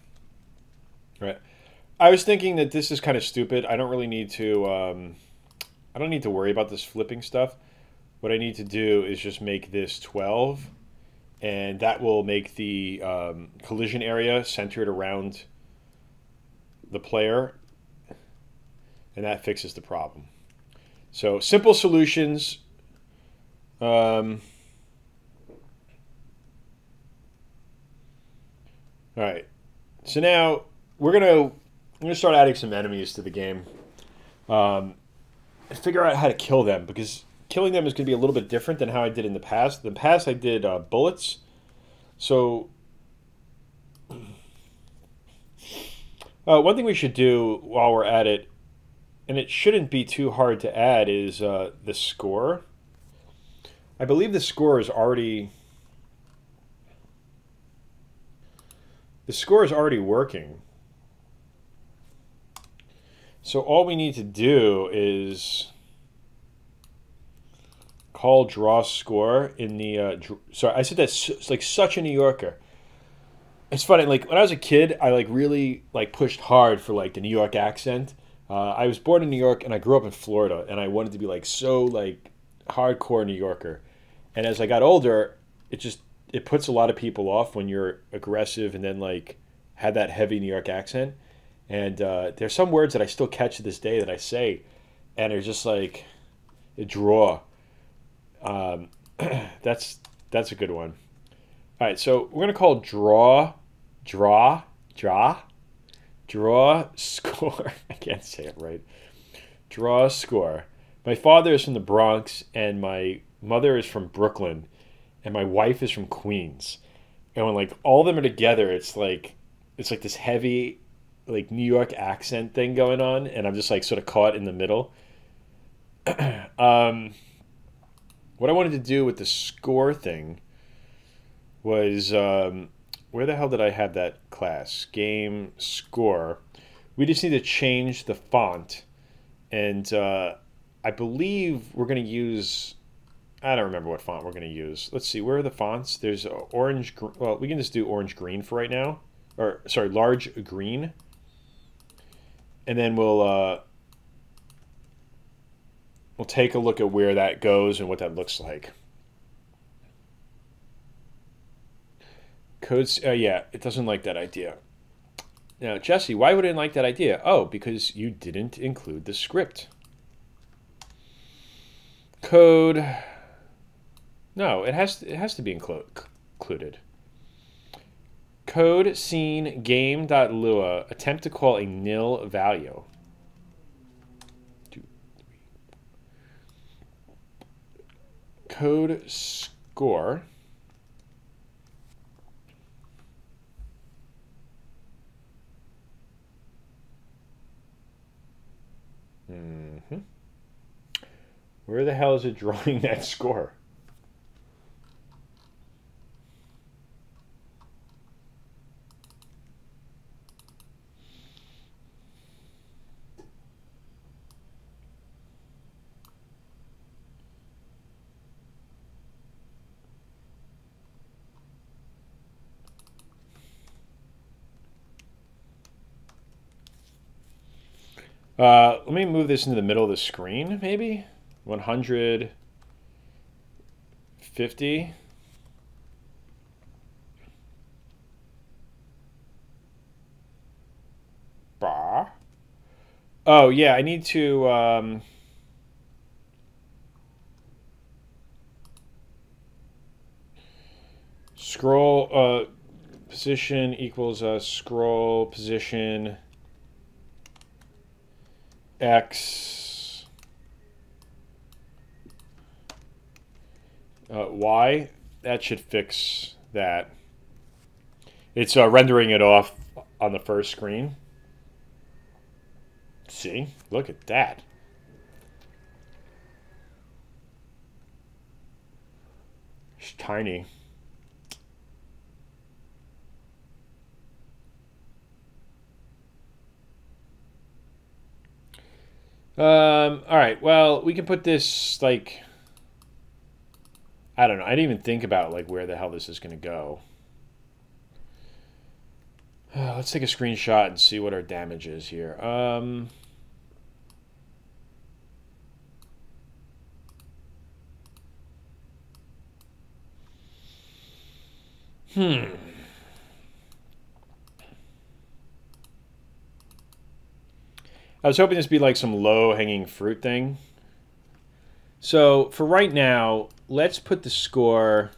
Right. I was thinking that this is kind of stupid. I don't really need to. I don't need to worry about this flipping stuff. What I need to do is just make this 12, and that will make the collision area centered around the player, and that fixes the problem. So simple solutions. All right. So now I'm gonna start adding some enemies to the game, and figure out how to kill them, because killing them is going to be a little bit different than how I did in the past. In the past, I did bullets. So one thing we should do while we're at it, and it shouldn't be too hard to add, is the score. I believe the score is already working. So all we need to do is call draw score in the. Sorry, I said that's like such a New Yorker. It's funny. Like when I was a kid, I like really like pushed hard for like the New York accent. I was born in New York and I grew up in Florida, and I wanted to be like so like hardcore New Yorker. And as I got older, it puts a lot of people off when you're aggressive and then like had that heavy New York accent. And there's some words that I still catch to this day that I say, and they're just like a draw. That's a good one. All right, so we're gonna call draw score. I can't say it right. Draw score. My father is from the Bronx, and my mother is from Brooklyn, and my wife is from Queens. And when like all of them are together, it's like this heavy like New York accent thing going on, and I'm just like sort of caught in the middle. What I wanted to do with the score thing was where the hell did I have that class? Game score. We just need to change the font, and I believe we're going to use. I don't remember what font we're going to use. Let's see. Where are the fonts? There's orange. Well, we can just do orange green for right now, or sorry, large green, and then we'll take a look at where that goes and what that looks like. Codes. Yeah, it doesn't like that idea. Now, Jesse, why would it like that idea? Oh, because you didn't include the script. Code. No, it has to be included. Code scene game.lua attempt to call a nil value. 2, 3. Code score. Where the hell is it drawing that score? Let me move this into the middle of the screen, maybe? 150. Bah. Oh, yeah, I need to... scroll position equals scroll position X, Y. That should fix that. It's rendering it off on the first screen. See? Look at that. It's tiny. All right. Well, we can put this like, I don't know. I didn't even think about like where the hell this is going to go. Let's take a screenshot and see what our damage is here. I was hoping this would be like some low-hanging fruit thing. So for right now, let's put the score.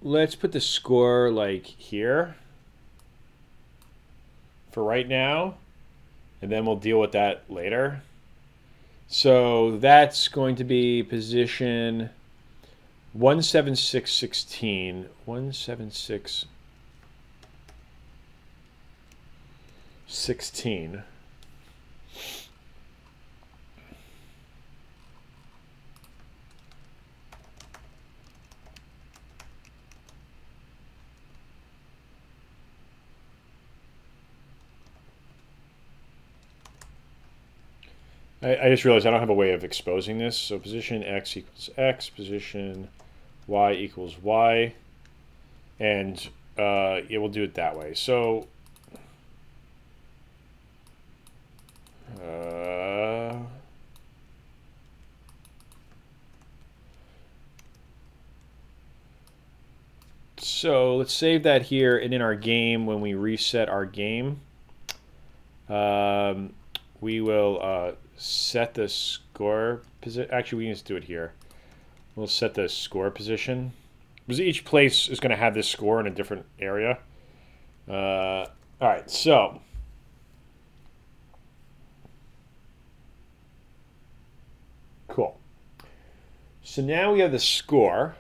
Let's put the score like here for right now, and then we'll deal with that later. So that's going to be position 176.16. 176.16. I just realized I don't have a way of exposing this. So position X equals X, position Y equals Y. And it will do it that way. So so let's save that here, and in our game, when we reset our game, we will set the score position. Actually, we can just do it here. We'll set the score position, because each place is going to have this score in a different area. All right, so cool. So now we have the score.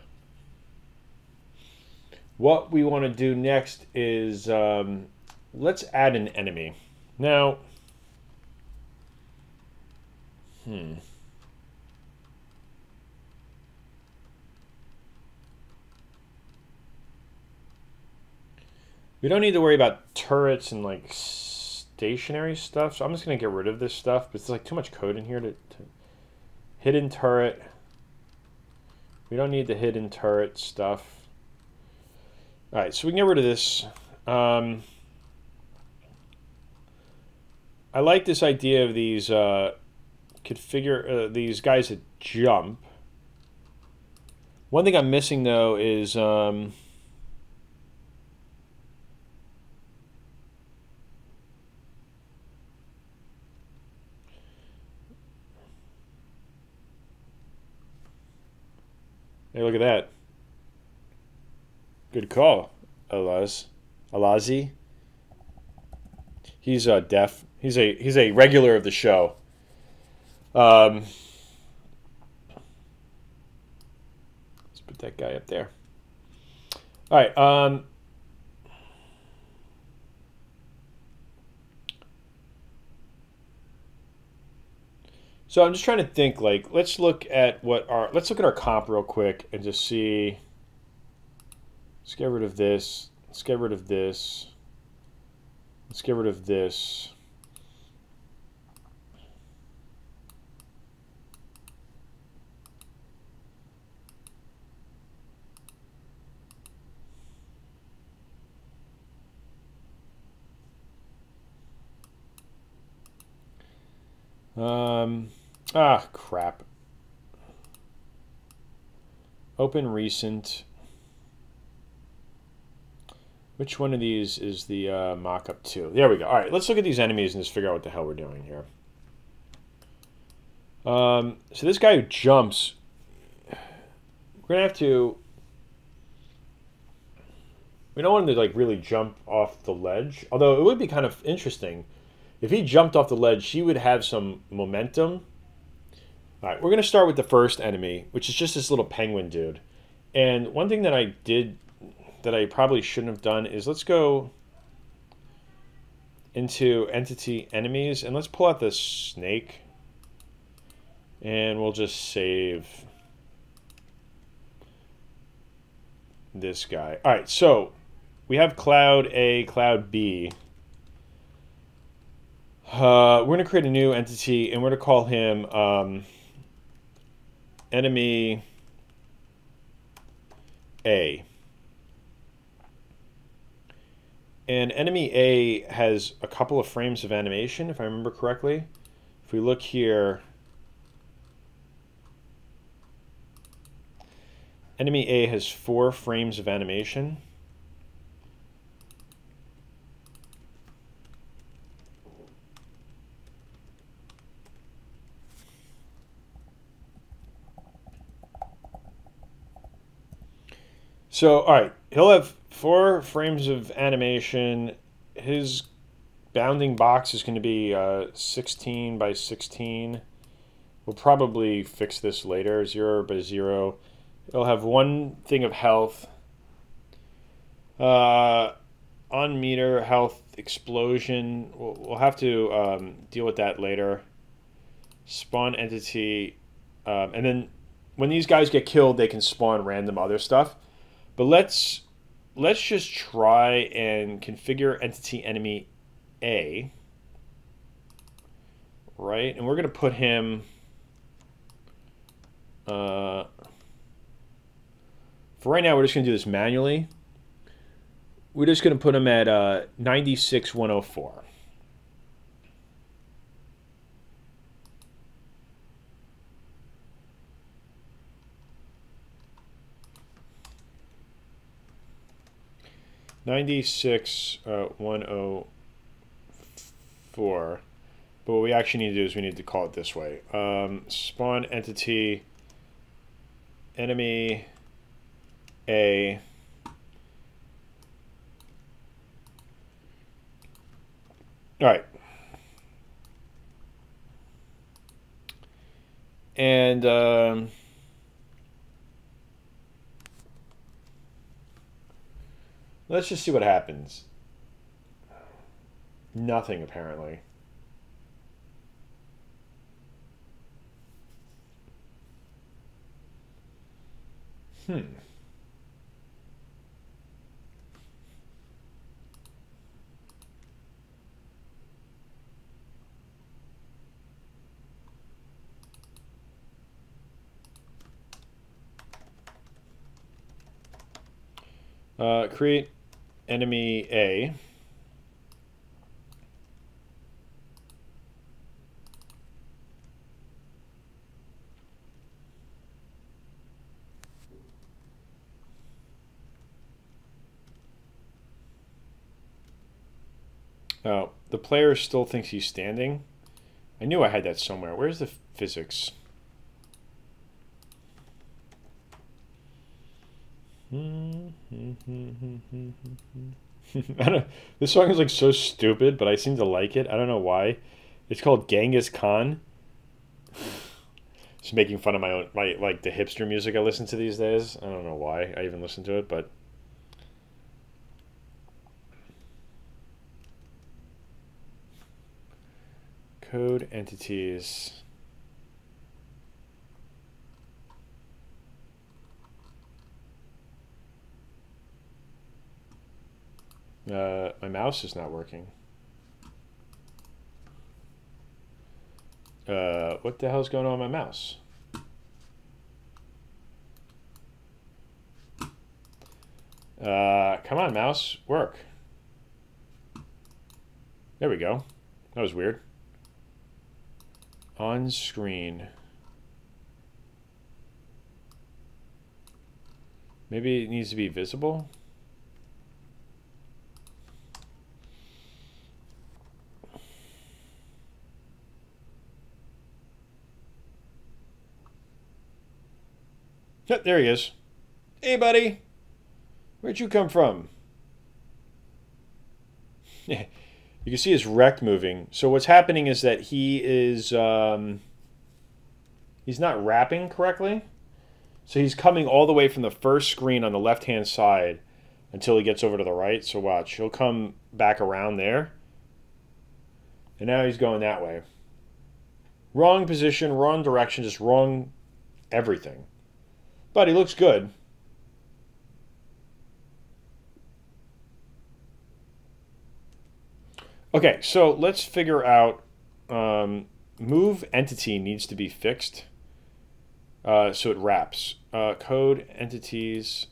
What we want to do next is let's add an enemy. Now, we don't need to worry about turrets and like stationary stuff, so I'm just going to get rid of this stuff, but it's like too much code in here to hidden turret. We don't need the hidden turret stuff. All right, so we can get rid of this. I like this idea of these configure these guys that jump. One thing I'm missing though is hey, look at that. Good call, Alazi. He's deaf. He's a regular of the show. Let's put that guy up there. All right. So I'm just trying to think. Like, let's look at our comp real quick and just see. Let's get rid of this. Let's get rid of this. Let's get rid of this. Crap. Open recent. Which one of these is the mock-up to? There we go. All right, let's look at these enemies and just figure out what the hell we're doing here. So this guy who jumps, we're gonna have to. We don't want him to like really jump off the ledge. Although it would be kind of interesting if he jumped off the ledge. He would have some momentum. All right, we're gonna start with the first enemy, which is just this little penguin dude. And one thing that I did that I probably shouldn't have done is let's go into entity enemies and let's pull out the snake. And we'll just save this guy. All right, so we have Cloud A, Cloud B. We're going to create a new entity, and we're going to call him Enemy A. And Enemy A has a couple of frames of animation, if I remember correctly. If we look here, Enemy A has 4 frames of animation. So, all right, he'll have 4 frames of animation. His bounding box is going to be 16 by 16. We'll probably fix this later, 0 by 0. It'll have 1 thing of health. On meter, health, explosion. We'll have to deal with that later. Spawn entity. And then when these guys get killed, they can spawn random other stuff. But let's just try and configure entity enemy A. Right? And we're going to put him... For right now, we're just going to do this manually. We're just going to put him at 96,104. $96,104. But what we actually need to do is we need to call it this way. Spawn entity enemy A. All right. And let's just see what happens. Nothing, apparently. Create enemy A. Oh, the player still thinks he's standing. I knew I had that somewhere. Where's the physics? I don't, this song is like so stupid, but I seem to like it. I don't know why. It's called Genghis Khan. Just making fun of my own, like the hipster music I listen to these days. I don't know why I even listen to it, but code entities. My mouse is not working. What the hell's going on with my mouse? Come on, mouse, work. There we go. That was weird. On screen. Maybe it needs to be visible. Yep, there he is. Hey, buddy. Where'd you come from? You can see his rect moving. So what's happening is that he is he's not wrapping correctly. So he's coming all the way from the first screen on the left-hand side until he gets over to the right. So watch, he'll come back around there. And now he's going that way. Wrong position, wrong direction, just wrong everything. But he looks good. Okay, so let's figure out, move entity needs to be fixed so it wraps. Code entities,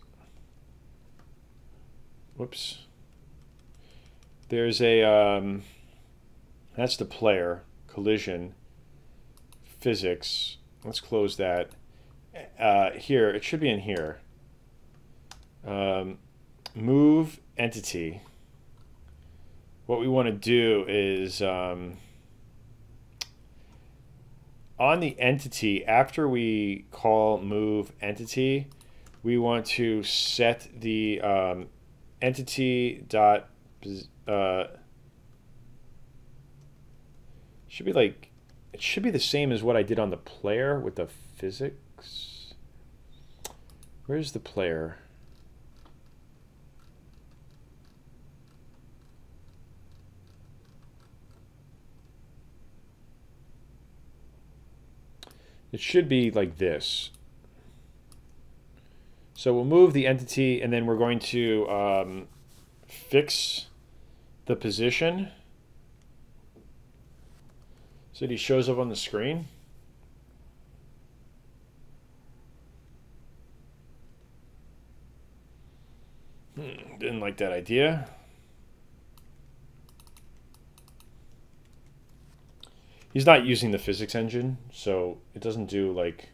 whoops. There's a, that's the player, collision, physics. Let's close that. Here, it should be in here. Move entity. What we want to do is on the entity, after we call move entity, we want to set the entity dot should be like, it should be the same as what I did on the player with the physics. Where's the player? It should be like this. So we'll move the entity, and then we're going to fix the position so that he shows up on the screen. Didn't like that idea. He's not using the physics engine, so it doesn't do like...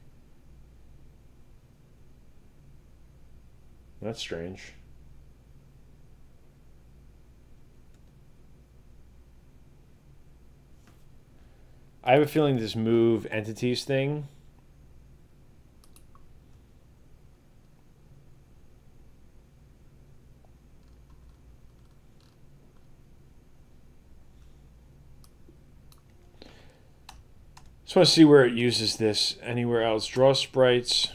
That's strange. I have a feeling this move entities thing just want to see where it uses this. Anywhere else? Draw sprites.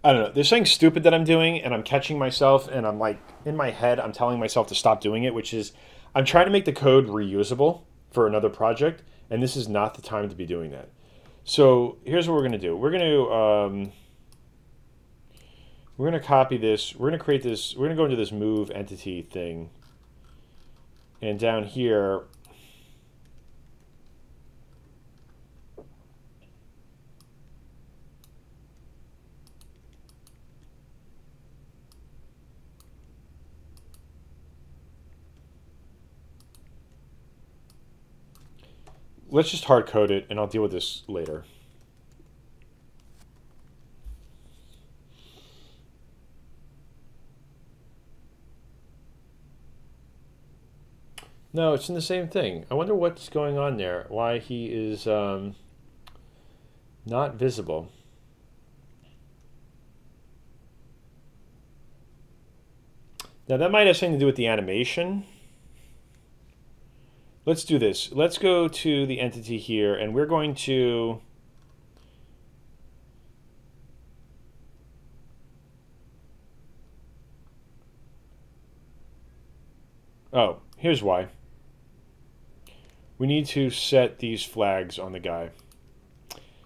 I don't know. There's something stupid that I'm doing, and I'm catching myself, and I'm like, in my head, I'm telling myself to stop doing it, which is, I'm trying to make the code reusable for another project, and this is not the time to be doing that. So here's what we're going to do. We're going to copy this. We're going to create this. We're going to go into this move entity thing, and down here, let's just hard code it, and I'll deal with this later. No, it's in the same thing. I wonder what's going on there. Why he is not visible. Now that might have something to do with the animation. Let's do this. Let's go to the entity here, and we're going to... Oh, here's why. We need to set these flags on the guy.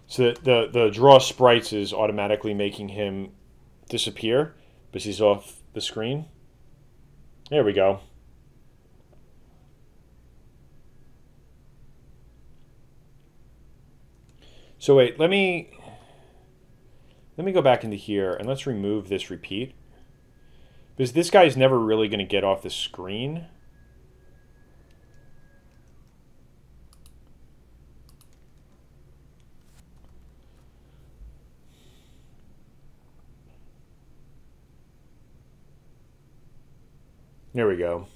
So that the draw sprites is automatically making him disappear because he's off the screen. There we go. So wait, let me go back into here and let's remove this repeat. Because this guy's never really going to get off the screen. There we go.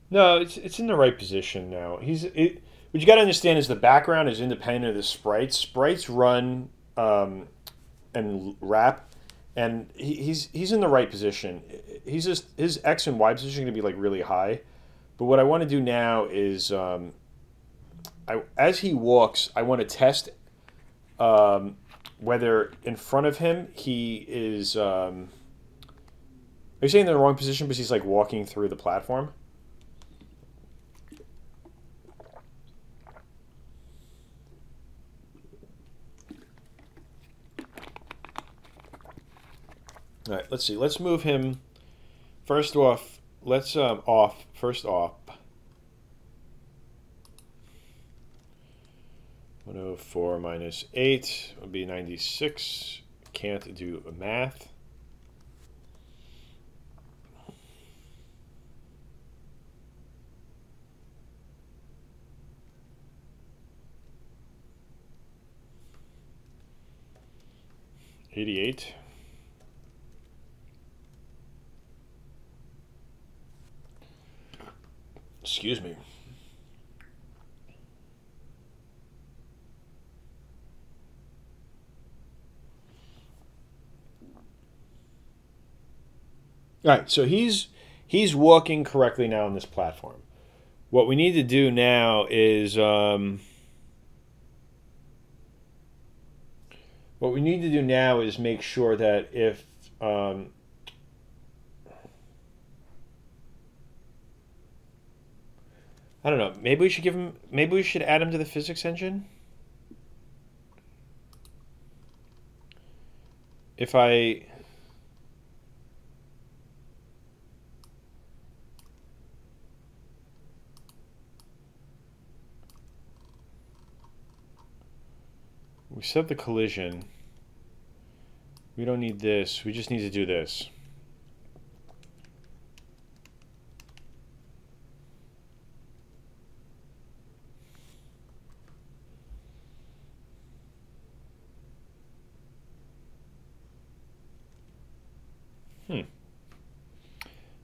No, it's in the right position now. What you got to understand is the background is independent of the sprites. Sprites run and wrap, and he's in the right position. He's just his X and Y position is going to be like really high. But what I want to do now is, as he walks, I want to test whether in front of him he is. Are you saying in the wrong position because he's like walking through the platform? All right, let's see. Let's move him first off. Let's first off. 104 minus 8 would be 96. Can't do math. $88. Excuse me. All right, so he's walking correctly now on this platform. What we need to do now is make sure that if I don't know, maybe we should add him to the physics engine. If I we set the collision. We don't need this. We just need to do this.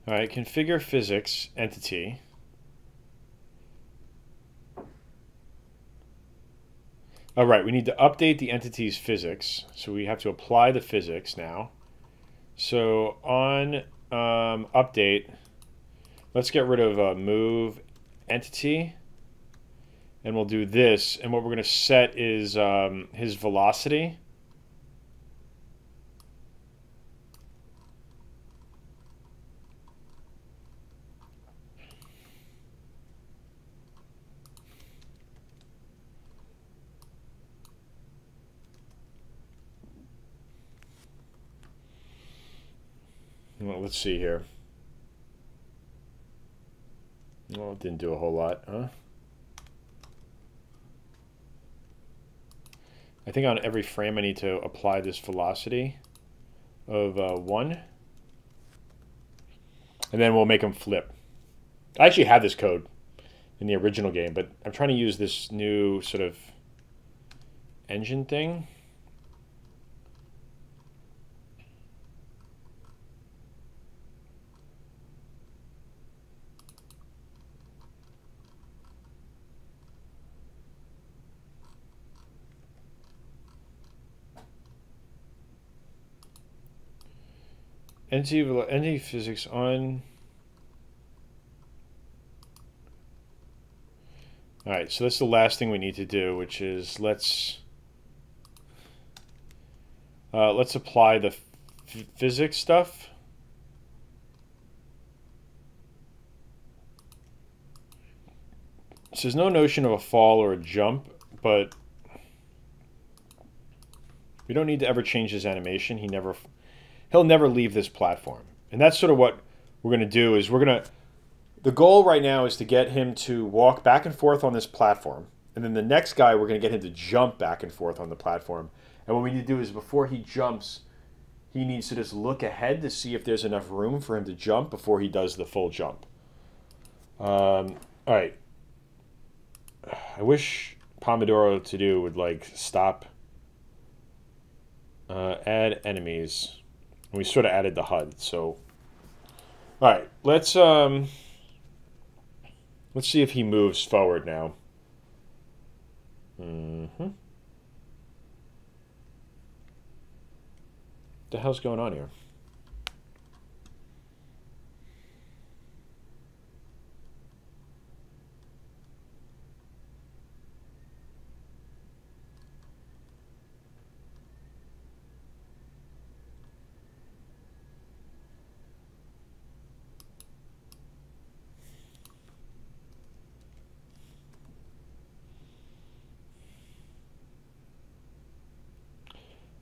All right, configure physics entity. All right, we need to update the entity's physics. So we have to apply the physics now. So on update, let's get rid of move entity. And we'll do this. And what we're going to set is his velocity. Well, let's see here. Well, it didn't do a whole lot, huh? I think on every frame I need to apply this velocity of 1. And then we'll make them flip. I actually had this code in the original game, but I'm trying to use this new sort of engine thing. Entity physics on. All right, so that's the last thing we need to do, which is let's apply the physics stuff. So there's no notion of a fall or a jump, but we don't need to ever change his animation. He'll never leave this platform. And that's sort of what we're going to do is the goal right now is to get him to walk back and forth on this platform. And then the next guy, we're going to get him to jump back and forth on the platform. And what we need to do is before he jumps, he needs to just look ahead to see if there's enough room for him to jump before he does the full jump. All right. I wish Pomodoro To-Do would like stop, add enemies. And we sort of added the HUD. So, all right, let's see if he moves forward now. The hell's going on here?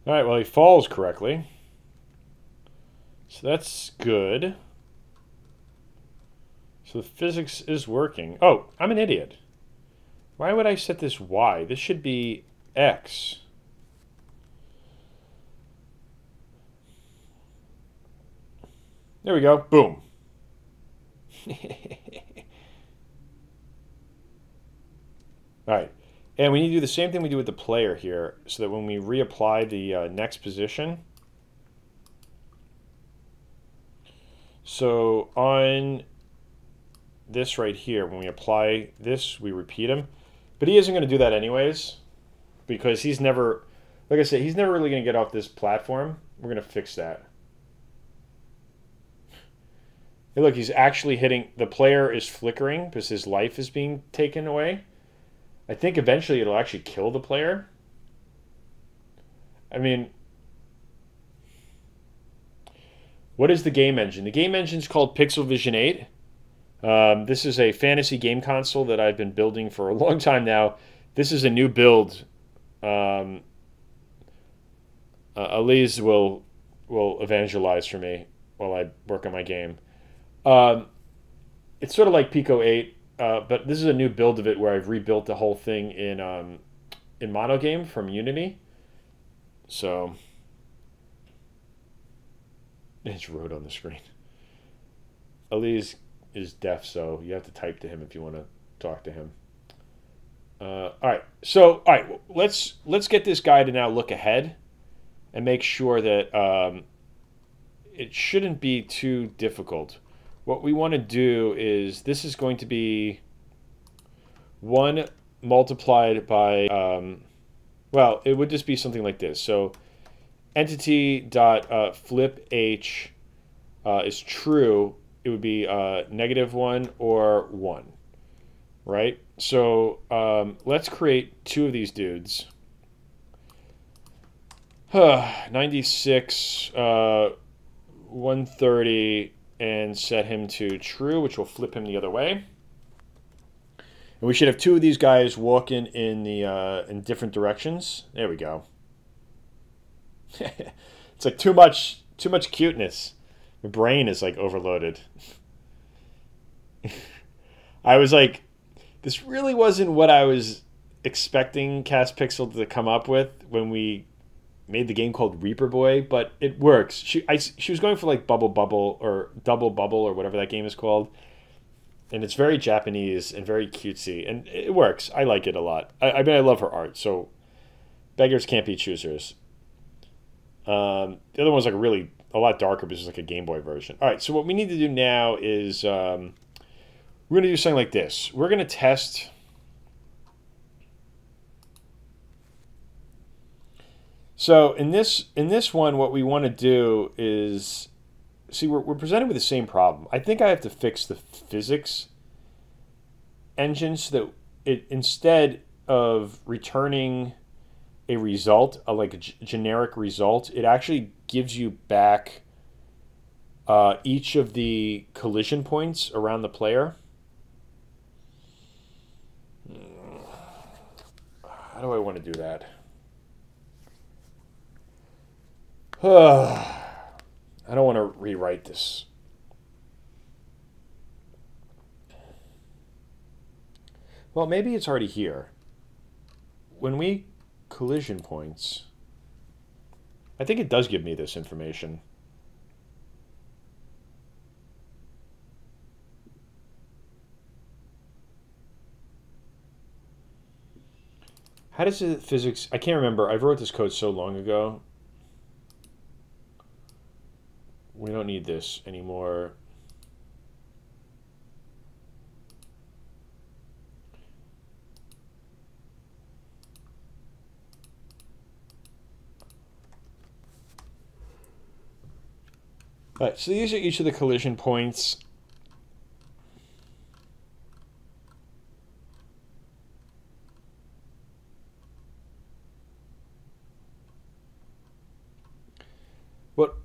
All right, well, he falls correctly. So that's good. So the physics is working. Oh, I'm an idiot. Why would I set this Y? This should be X. There we go. Boom. All right. And we need to do the same thing we do with the player here, so that when we reapply the next position, so on this right here, when we apply this, we repeat him. But he isn't going to do that anyways, because he's never, like I said, he's never really going to get off this platform. We're going to fix that. Hey, look, he's actually hitting, the player is flickering because his life is being taken away. I think eventually it'll actually kill the player. I mean, what is the game engine? The game engine is called Pixel Vision 8. This is a fantasy game console that I've been building for a long time now. This is a new build. Elise will evangelize for me while I work on my game. It's sort of like Pico 8. But this is a new build of it where I've rebuilt the whole thing in monogame from Unity. So it's wrote on the screen. Elise is deaf, so you have to type to him if you want to talk to him. All right. So all right, let's get this guy to now look ahead and make sure that it shouldn't be too difficult. What we want to do is, this is going to be 1 multiplied by, well, it would just be something like this. So entity dot flip h is true. It would be -1 or 1, right? So let's create 2 of these dudes. 96, 130, and set him to true, which will flip him the other way. And we should have 2 of these guys walking in the in different directions. There we go. It's like too much cuteness. My brain is like overloaded. I was like, this really wasn't what I was expecting Cast Pixel to come up with when we made the game called Reaper Boy, but it works. She was going for like Bubble Bubble or Double Bubble or whatever that game is called, and it's very Japanese and very cutesy, and it works. I like it a lot. I mean, I love her art, so beggars can't be choosers. The other one's like a lot darker, but it's like a Game Boy version. All right, so what we need to do now is we're going to do something like this. We're going to test. So in this one, what we want to do is, see, we're presented with the same problem. I think I have to fix the physics engine so that it, instead of returning a result, like a generic result, it actually gives you back each of the collision points around the player. How do I want to do that? I don't want to rewrite this. Well, maybe it's already here. When we collision points, I think it does give me this information. How does the physics... I can't remember. I wrote this code so long ago. We don't need this anymore. All right, so these are each of the collision points.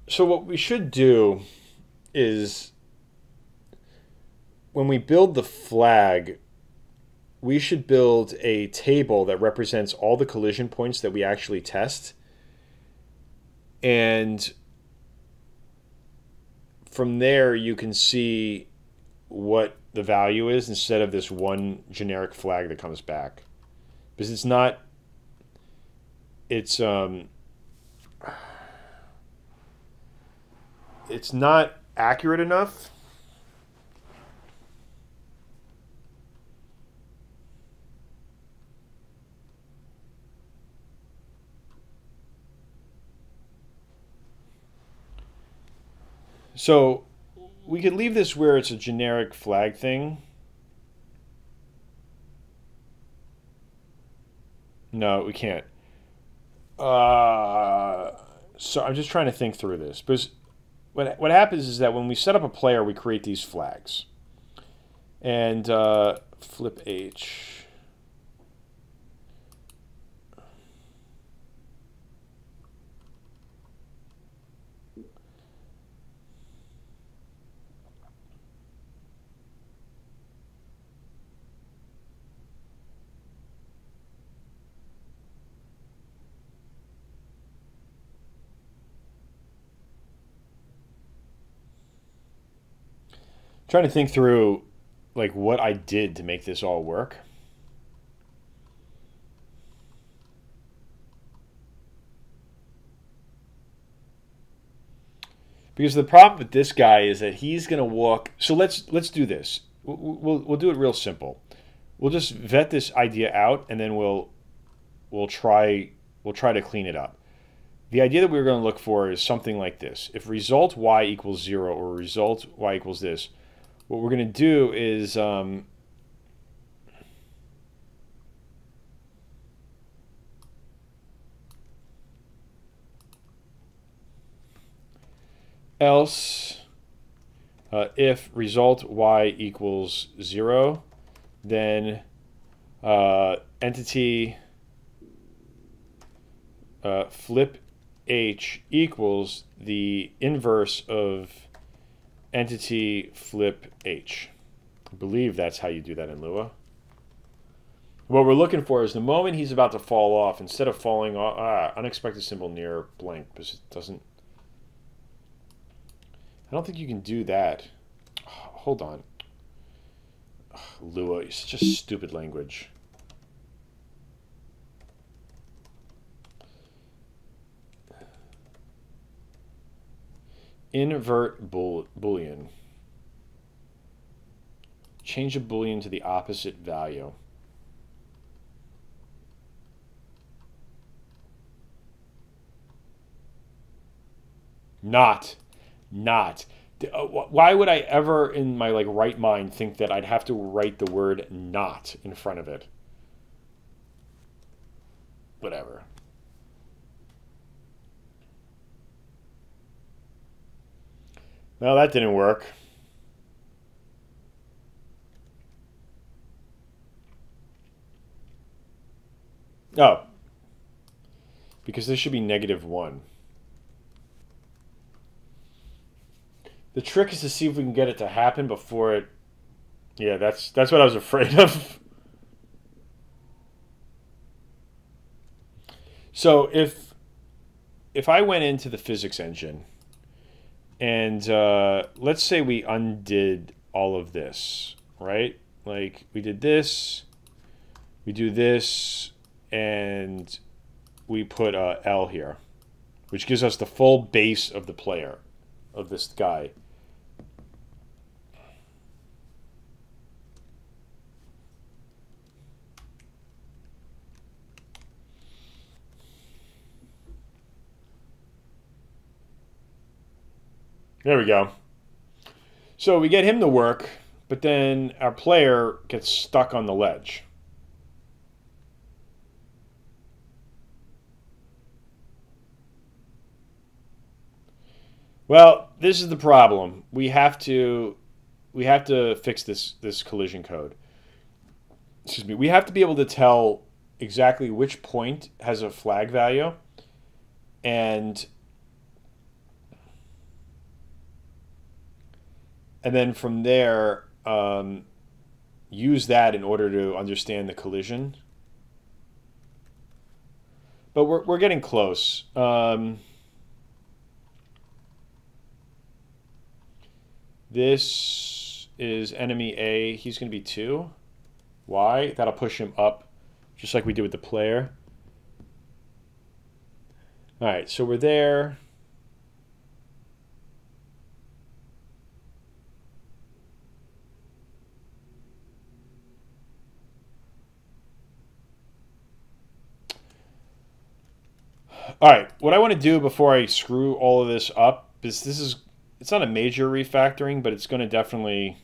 So what we should do is, when we build the flag, we should build a table that represents all the collision points that we actually test. And from there, you can see what the value is instead of this one generic flag that comes back. Because it's not, it's not accurate enough. So we could leave this where it's a generic flag thing. No, we can't. So I'm just trying to think through this. Because what happens is that when we set up a player, we create these flags. And flip H. Trying to think through like what I did to make this all work. Because the problem with this guy is that he's going to walk. So let's do this. We'll do it real simple. We'll just vet this idea out, and then we'll try to clean it up. The idea that we're going to look for is something like this. If result y equals 0 or result y equals this, what we're going to do is else if result y equals 0, then entity flip H equals the inverse of entity flip H. I believe that's how you do that in Lua. What we're looking for is the moment he's about to fall off, instead of falling off, unexpected symbol near blank, because it doesn't. I don't think you can do that. Oh, hold on. Lua, it's such a stupid language. Invert boolean. Change a boolean to the opposite value. Not. Why would I ever in my right mind think that I'd have to write the word not in front of it? Whatever. Well, that didn't work. Oh. Because this should be -1. The trick is to see if we can get it to happen before it... Yeah, that's what I was afraid of. So if I went into the physics engine and let's say we undid all of this, right? Like we did this, we do this, and we put L here, which gives us the full base of the player, of this guy. There we go. So we get him to work, but then our player gets stuck on the ledge. Well, this is the problem. We have to fix this collision code. Excuse me. We have to be able to tell exactly which point has a flag value, and then from there use that in order to understand the collision. But we're getting close. This is enemy A. He's going to be 2. Y. That'll push him up, just like we did with the player. All right, so we're there. All right, what I want to do before I screw all of this up is it's not a major refactoring, but it's going to definitely...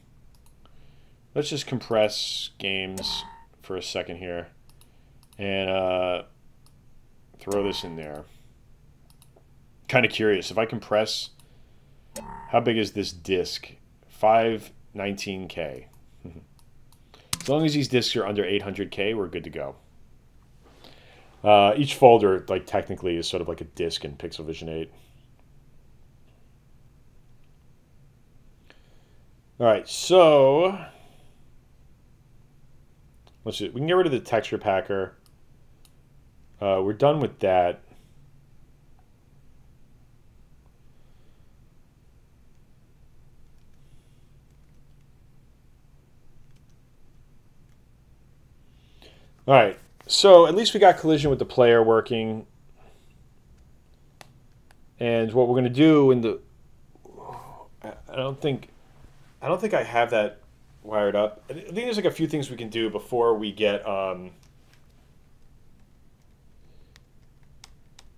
Let's just compress games for a second here and throw this in there. Kind of curious. If I compress, how big is this disk? 519K. As long as these disks are under 800K, we're good to go. Each folder, like technically, is sort of like a disk in Pixel Vision 8. All right, so let's see. We can get rid of the texture packer. We're done with that. All right, so at least we got collision with the player working. And what we're going to do in the... I don't think I have that wired up. I think there's like a few things we can do before we get...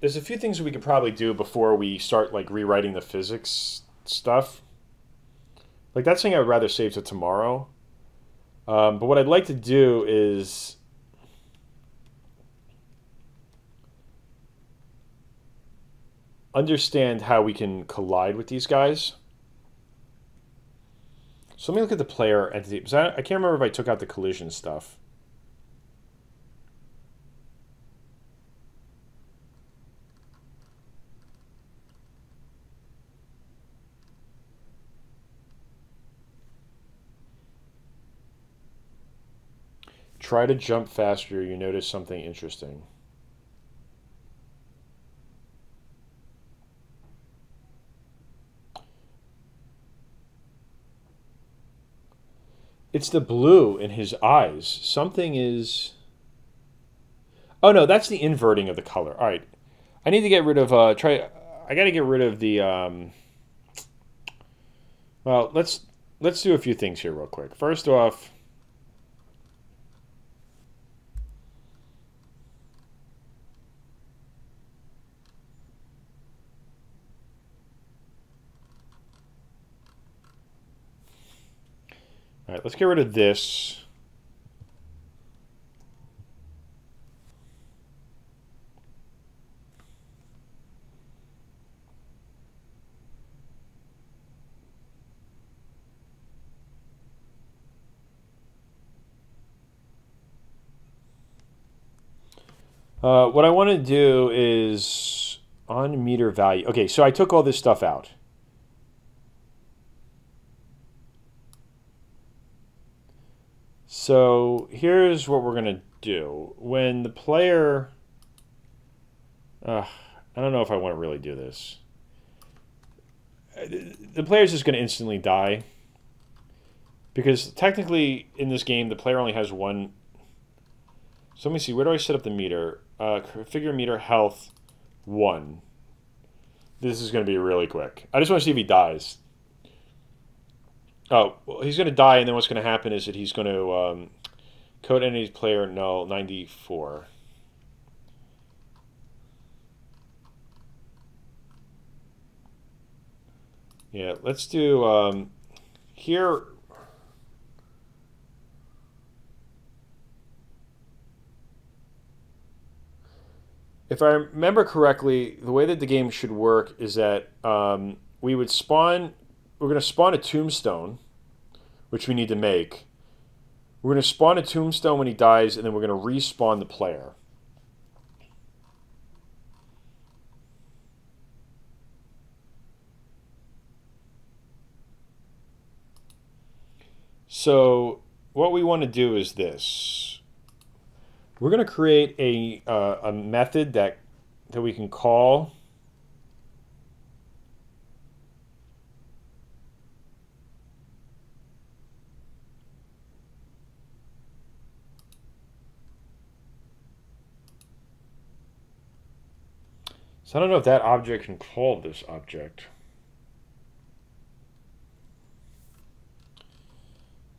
There's a few things we could probably do before we start like rewriting the physics stuff. Like that's something I would rather save to tomorrow. But what I'd like to do is... understand how we can collide with these guys. So let me look at the player entity. Because I can't remember if I took out the collision stuff. Try to jump faster. You notice something interesting. It's the blue in his eyes. Something is... Oh, no, that's the inverting of the color. All right. I need to get rid of... I got to get rid of the... Well, let's do a few things here real quick. First off... All right, let's get rid of this. What I want to do is on meter value. Okay, so I took all this stuff out. So here's what we're going to do. When the player... I don't know if I want to really do this. The player's just going to instantly die. Because technically in this game, the player only has one... So let me see, where do I set up the meter? Configure meter health 1. This is going to be really quick. I just want to see if he dies. Oh, well, he's going to die, and then what's going to happen is that he's going to code entities player null 94. Yeah, let's do here. If I remember correctly, the way that the game should work is that we would spawn. We're going to spawn a tombstone, which we need to make. We're going to spawn a tombstone when he dies, and then we're going to respawn the player. So what we want to do is this. We're going to create a method that we can call. So I don't know if that object can call this object.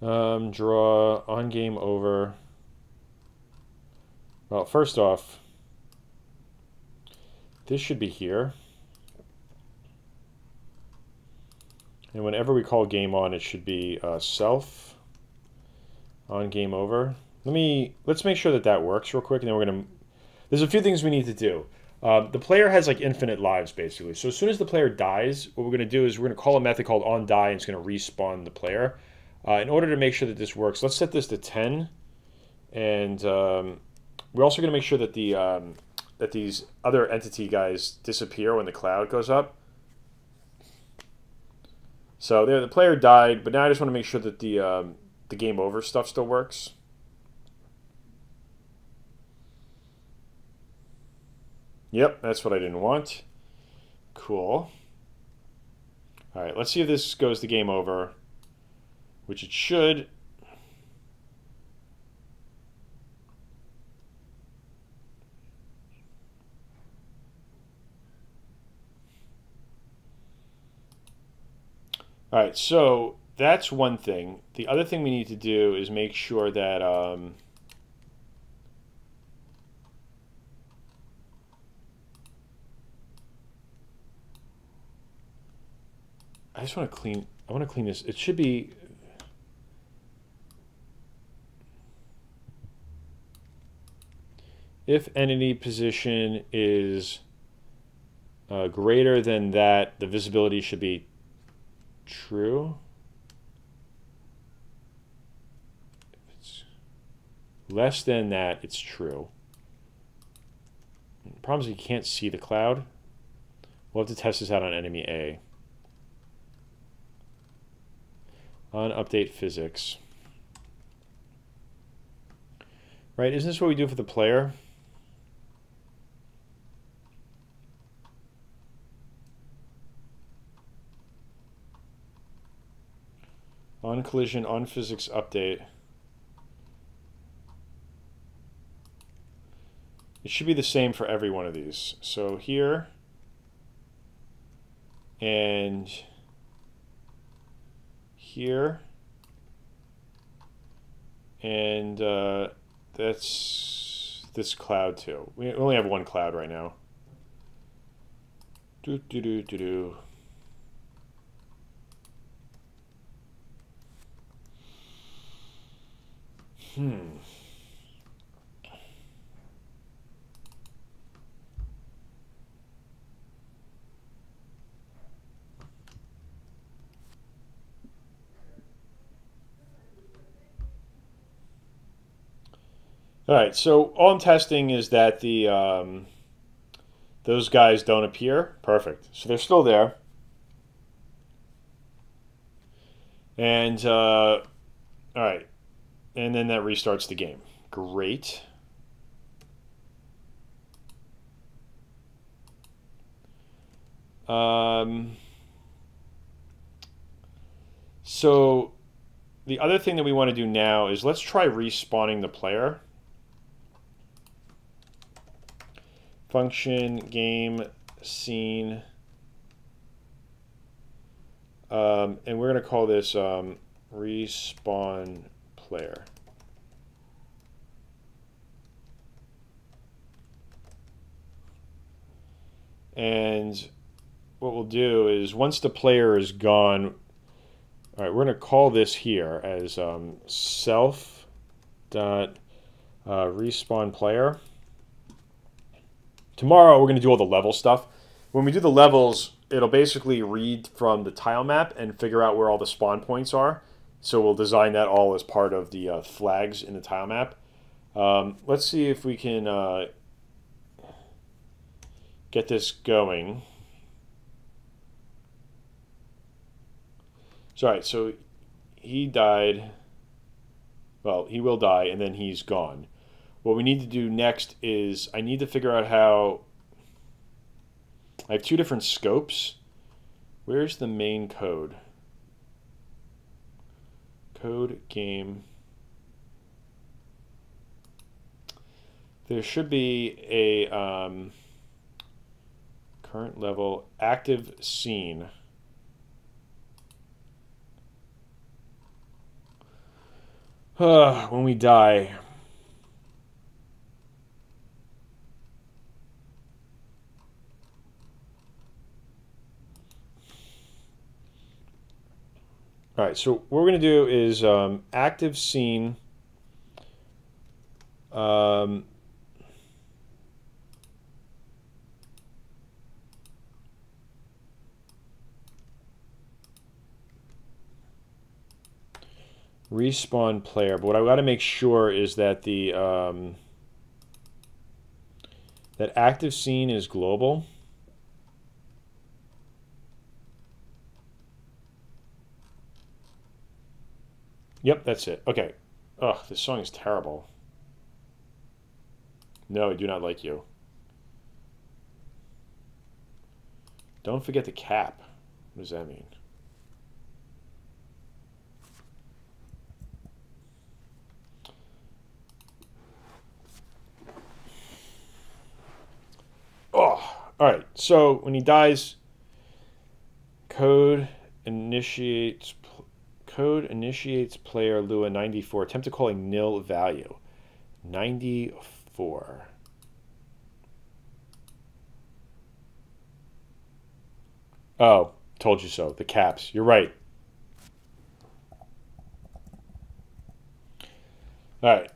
Draw on game over. Well, first off, this should be here. And whenever we call game on, it should be self on game over. Let's make sure that that works real quick, and then we're gonna. There's a few things we need to do. The player has like infinite lives basically. So as soon as the player dies, what we're gonna do is we're gonna call a method called onDie, and it's gonna respawn the player. In order to make sure that this works, let's set this to 10, and we're also gonna make sure that that these other entity guys disappear when the cloud goes up. So there, the player died, but now I just want to make sure that the game over stuff still works. Yep, that's what I didn't want. Cool. All right, let's see if this goes to game over, which it should. All right, so that's one thing. The other thing we need to do is make sure that I just want to clean. I want to clean this. It should be. If entity position is greater than that, the visibility should be true. If it's less than that, it's true. The problem is you can't see the cloud. We'll have to test this out on enemy A. On update physics. Right, isn't this what we do for the player? On collision, on physics update. It should be the same for every one of these. So here and here and that's this cloud too. We only have one cloud right now. Do do do do do. All right, so all I'm testing is that the those guys don't appear. Perfect. So they're still there. And all right, and then that restarts the game. Great. So the other thing that we want to do now is let's try respawning the player. Function game scene. And we're going to call this respawn player. And what we'll do is once the player is gone, all right, we're going to call this here as self dot respawn player. Tomorrow we're going to do all the level stuff. When we do the levels, it'll basically read from the tile map and figure out where all the spawn points are. So we'll design that all as part of the flags in the tile map. Let's see if we can get this going. So, all right, so he died. Well, he will die, and then he's gone. What we need to do next is I need to figure out how... I have two different scopes. Where's the main code? Code, game. There should be a current level active scene. When we die. All right, so what we're going to do is active scene. Respawn player, but what I've got to make sure is that the that active scene is global. Yep, that's it. Okay. Ugh, this song is terrible. No, I do not like you. Don't forget the cap. What does that mean? Oh, all right. So when he dies, code initiates player Lua 94. Attempt to call a nil value. 94. Oh, told you so. The caps. You're right. All right.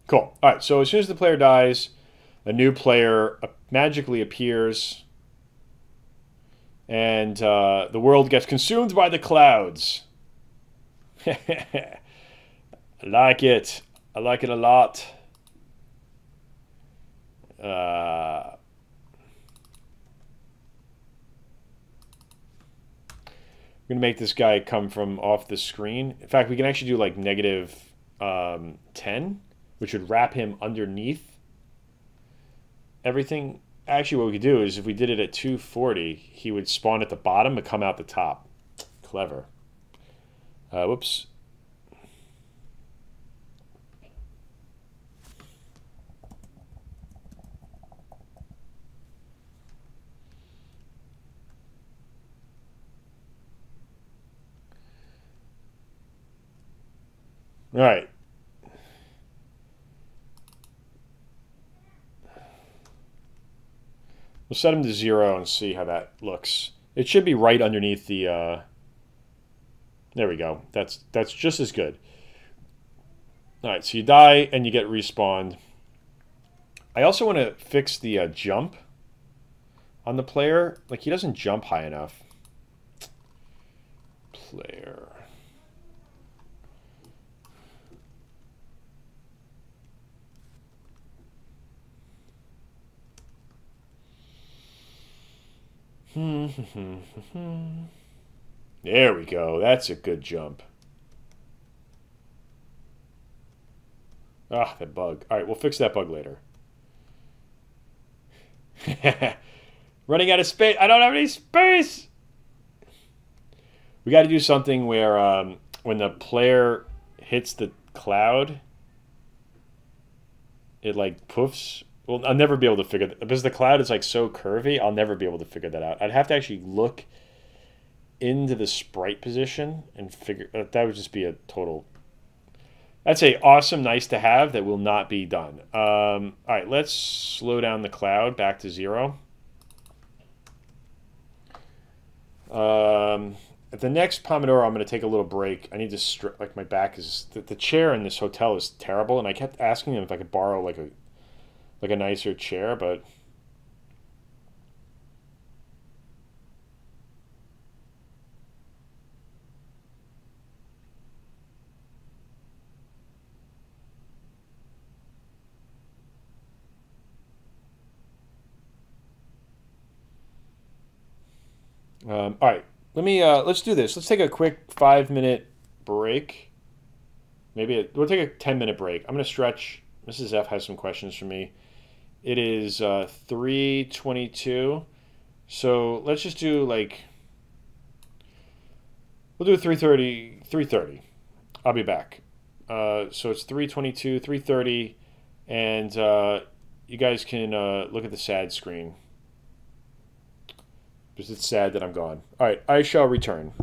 Cool. All right, so as soon as the player dies, a new player magically appears, and the world gets consumed by the clouds. I like it. I like it a lot. I'm going to make this guy come from off the screen. In fact, we can actually do like negative 10. Which would wrap him underneath everything. Actually, what we could do is if we did it at 240, he would spawn at the bottom but come out the top. Clever. Whoops. All right. We'll set him to 0 and see how that looks. It should be right underneath the... there we go. That's just as good. All right, so you die and you get respawned. I also want to fix the jump on the player. Like, he doesn't jump high enough. Player... There we go. That's a good jump. Ah, that bug. All right, we'll fix that bug later. Running out of space. I don't have any space. We got to do something where when the player hits the cloud, it like poofs. Well, I'll never be able to figure that because the cloud is like so curvy. I'll never be able to figure that out. I'd have to actually look into the sprite position and figure that would just be a total That's a awesome, nice to have that will not be done. All right, let's slow down the cloud back to 0. At the next Pomodoro, I'm going to take a little break. I need to like my back is the chair in this hotel is terrible, and I kept asking them if I could borrow like a nicer chair, but all right. Let's do this. Let's take a quick 5 minute break. We'll take a 10 minute break. I'm going to stretch. Mrs. F has some questions for me. It is 3:22. So let's just do like we'll do 3:30. 3:30. I'll be back. So it's 3:22, 3:30, and you guys can look at the sad screen because it's sad that I'm gone. All right, I shall return.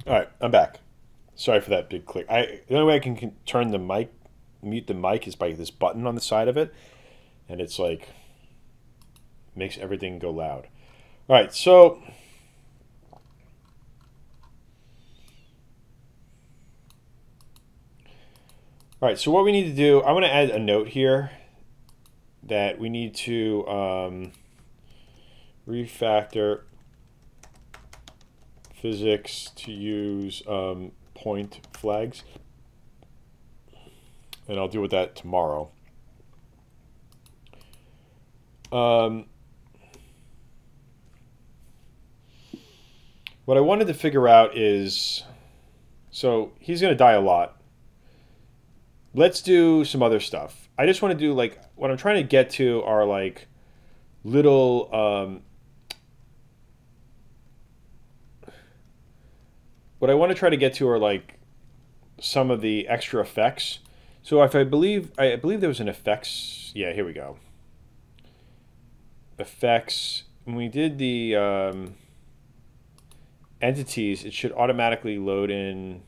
All right, I'm back. Sorry for that big click. The only way I can turn the mic, mute the mic, is by this button on the side of it, and it's like makes everything go loud. All right, so what we need to do, I want to add a note here that we need to refactor physics to use point flags, and I'll deal with that tomorrow. What I wanted to figure out is, so he's going to die a lot. Let's do some other stuff. I just want to do, like, what I'm trying to get to are like little what I want to try to get to are like some of the extra effects. So if I believe there was an effects, yeah, here we go. Effects. When we did the entities, it should automatically load in.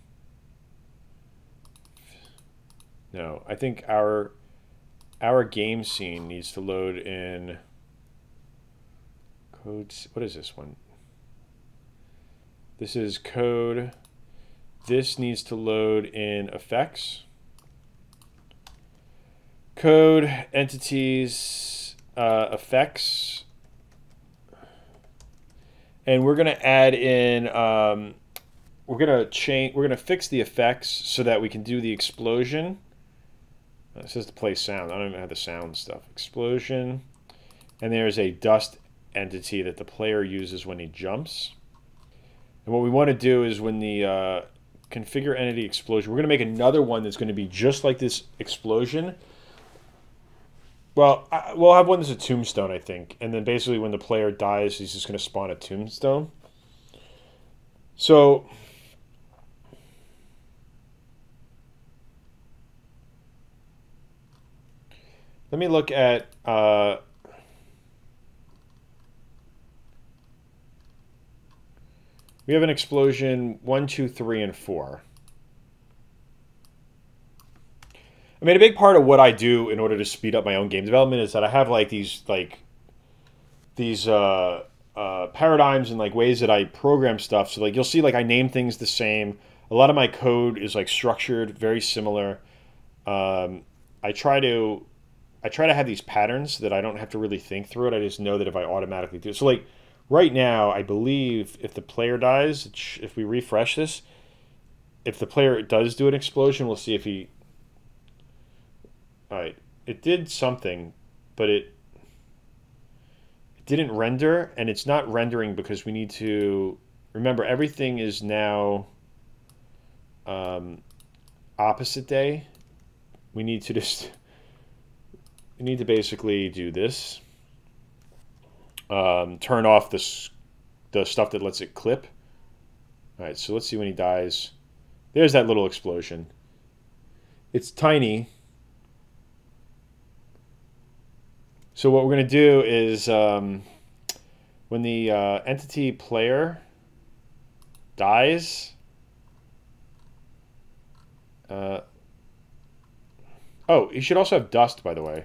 No, I think our game scene needs to load in codes. What is this one? This is code. This needs to load in effects. Code, entities, effects. And we're going to add in, we're going to fix the effects so that we can do the explosion. It says to play sound. I don't even have the sound stuff. Explosion. And there's a dust entity that the player uses when he jumps. And what we want to do is when the configure entity explosion, we're going to make another one that's going to be just like this explosion. Well, we'll have one that's a tombstone, I think. And then basically when the player dies, he's just going to spawn a tombstone. So let me look at we have an explosion 1, 2, 3, and 4. I mean, a big part of what I do in order to speed up my own game development is that I have like these paradigms and like ways that I program stuff. So like you'll see like I name things the same. A lot of my code is like structured very similar. I try to have these patterns so that I don't have to really think through it. I just know that if I automatically do it. So like right now, I believe if the player dies, if we refresh this, if the player does do an explosion, we'll see if he. All right, it did something, but it didn't render, and it's not rendering because we need to remember everything is now opposite day. We need to basically do this. Turn off the stuff that lets it clip. All right, so let's see when he dies. There's that little explosion. It's tiny. So what we're going to do is when the entity player dies, oh, he should also have dust, by the way.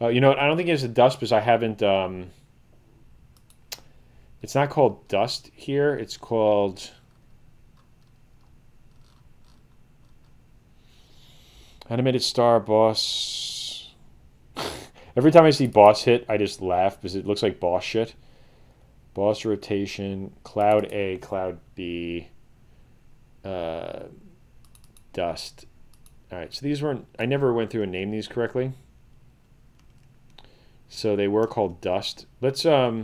You know what? I don't think he has a dust because I haven't. It's not called dust here. It's called animated star boss. Every time I see boss hit, I just laugh because it looks like boss shit. Boss rotation, cloud A, cloud B, dust. All right, so these weren't. I never went through and named these correctly. So they were called dust. Let's I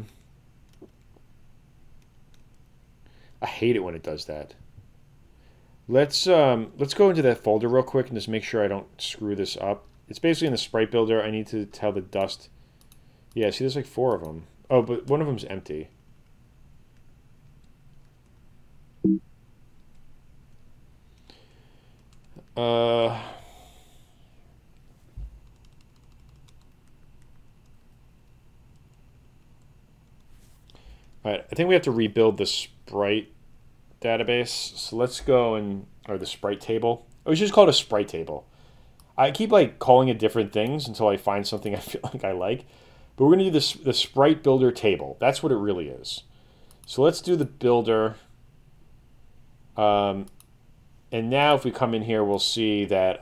hate it when it does that. Let's go into that folder real quick and just make sure I don't screw this up. It's basically in the sprite builder. I need to tell the dust. Yeah, see, there's like 4 of them. Oh, but one of them's empty. All right, I think we have to rebuild the sprite database. So let's go or the sprite table. Oh, we should just call it a sprite table. I keep like calling it different things until I find something I feel like I like. But we're going to do the sprite builder table. That's what it really is. So let's do the builder. And now if we come in here, we'll see that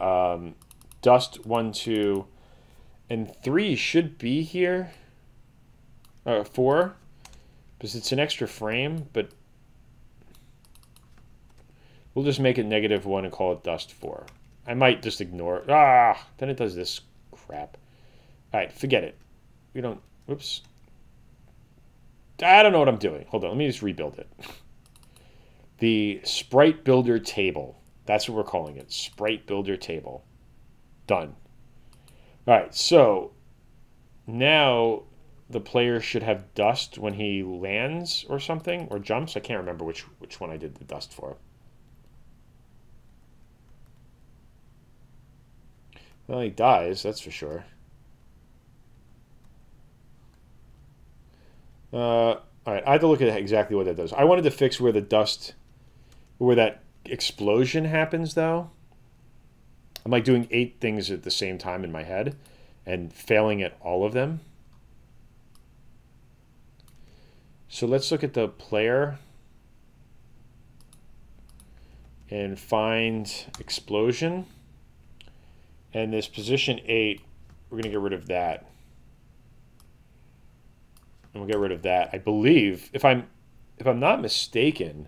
dust 1, 2, and 3 should be here. 4, because it's an extra frame, but we'll just make it -1 and call it dust 4. I might just ignore it. Then it does this crap. All right, forget it. We don't, whoops. I don't know what I'm doing. Hold on, let me just rebuild it. The sprite builder table. That's what we're calling it. Sprite builder table. Done. All right, so now the player should have dust when he lands or something, or jumps. I can't remember which one I did the dust for. Well, he dies, that's for sure. All right, I have to look at exactly what that does. I wanted to fix where the dust, where that explosion happens, though. I'm like doing 8 things at the same time in my head and failing at all of them. So let's look at the player and find explosion. And this position 8, we're going to get rid of that. And we'll get rid of that. I believe, if I'm not mistaken,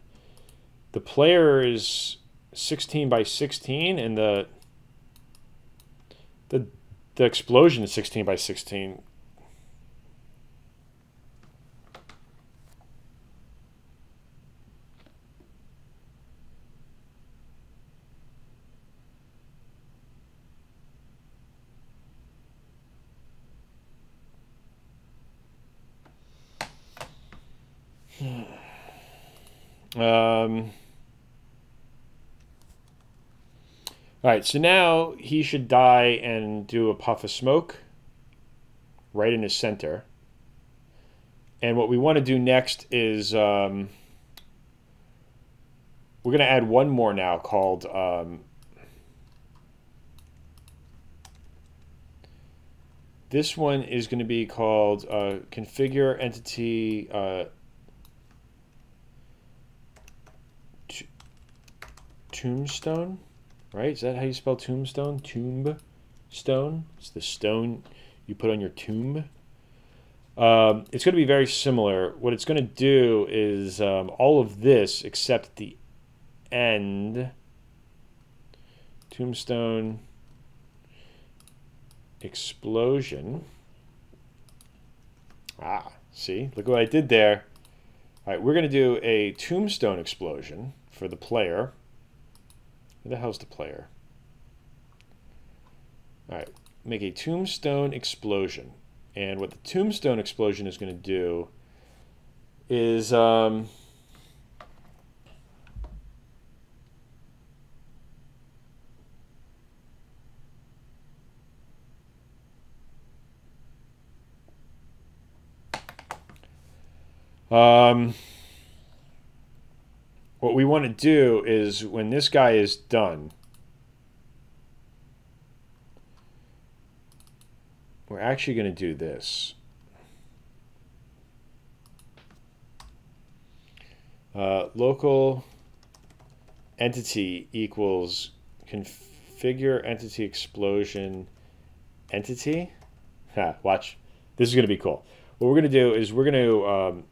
the player is 16 by 16, and the explosion is 16 by 16. All right, so now he should die and do a puff of smoke right in his center. And what we want to do next is we're going to add one more now called this one is going to be called configure entity tombstone, right? Is that how you spell tombstone? Tombstone. It's the stone you put on your tomb. It's going to be very similar. What it's going to do is all of this except the end. Tombstone explosion. See? Look what I did there. All right, we're going to do a tombstone explosion for the player. Where the hell's the player? All right, make a tombstone explosion. And what the tombstone explosion is going to do is what we want to do is when this guy is done, we're actually going to do this. Local entity equals configure entity explosion entity. Watch. This is going to be cool. What we're going to do is we're going to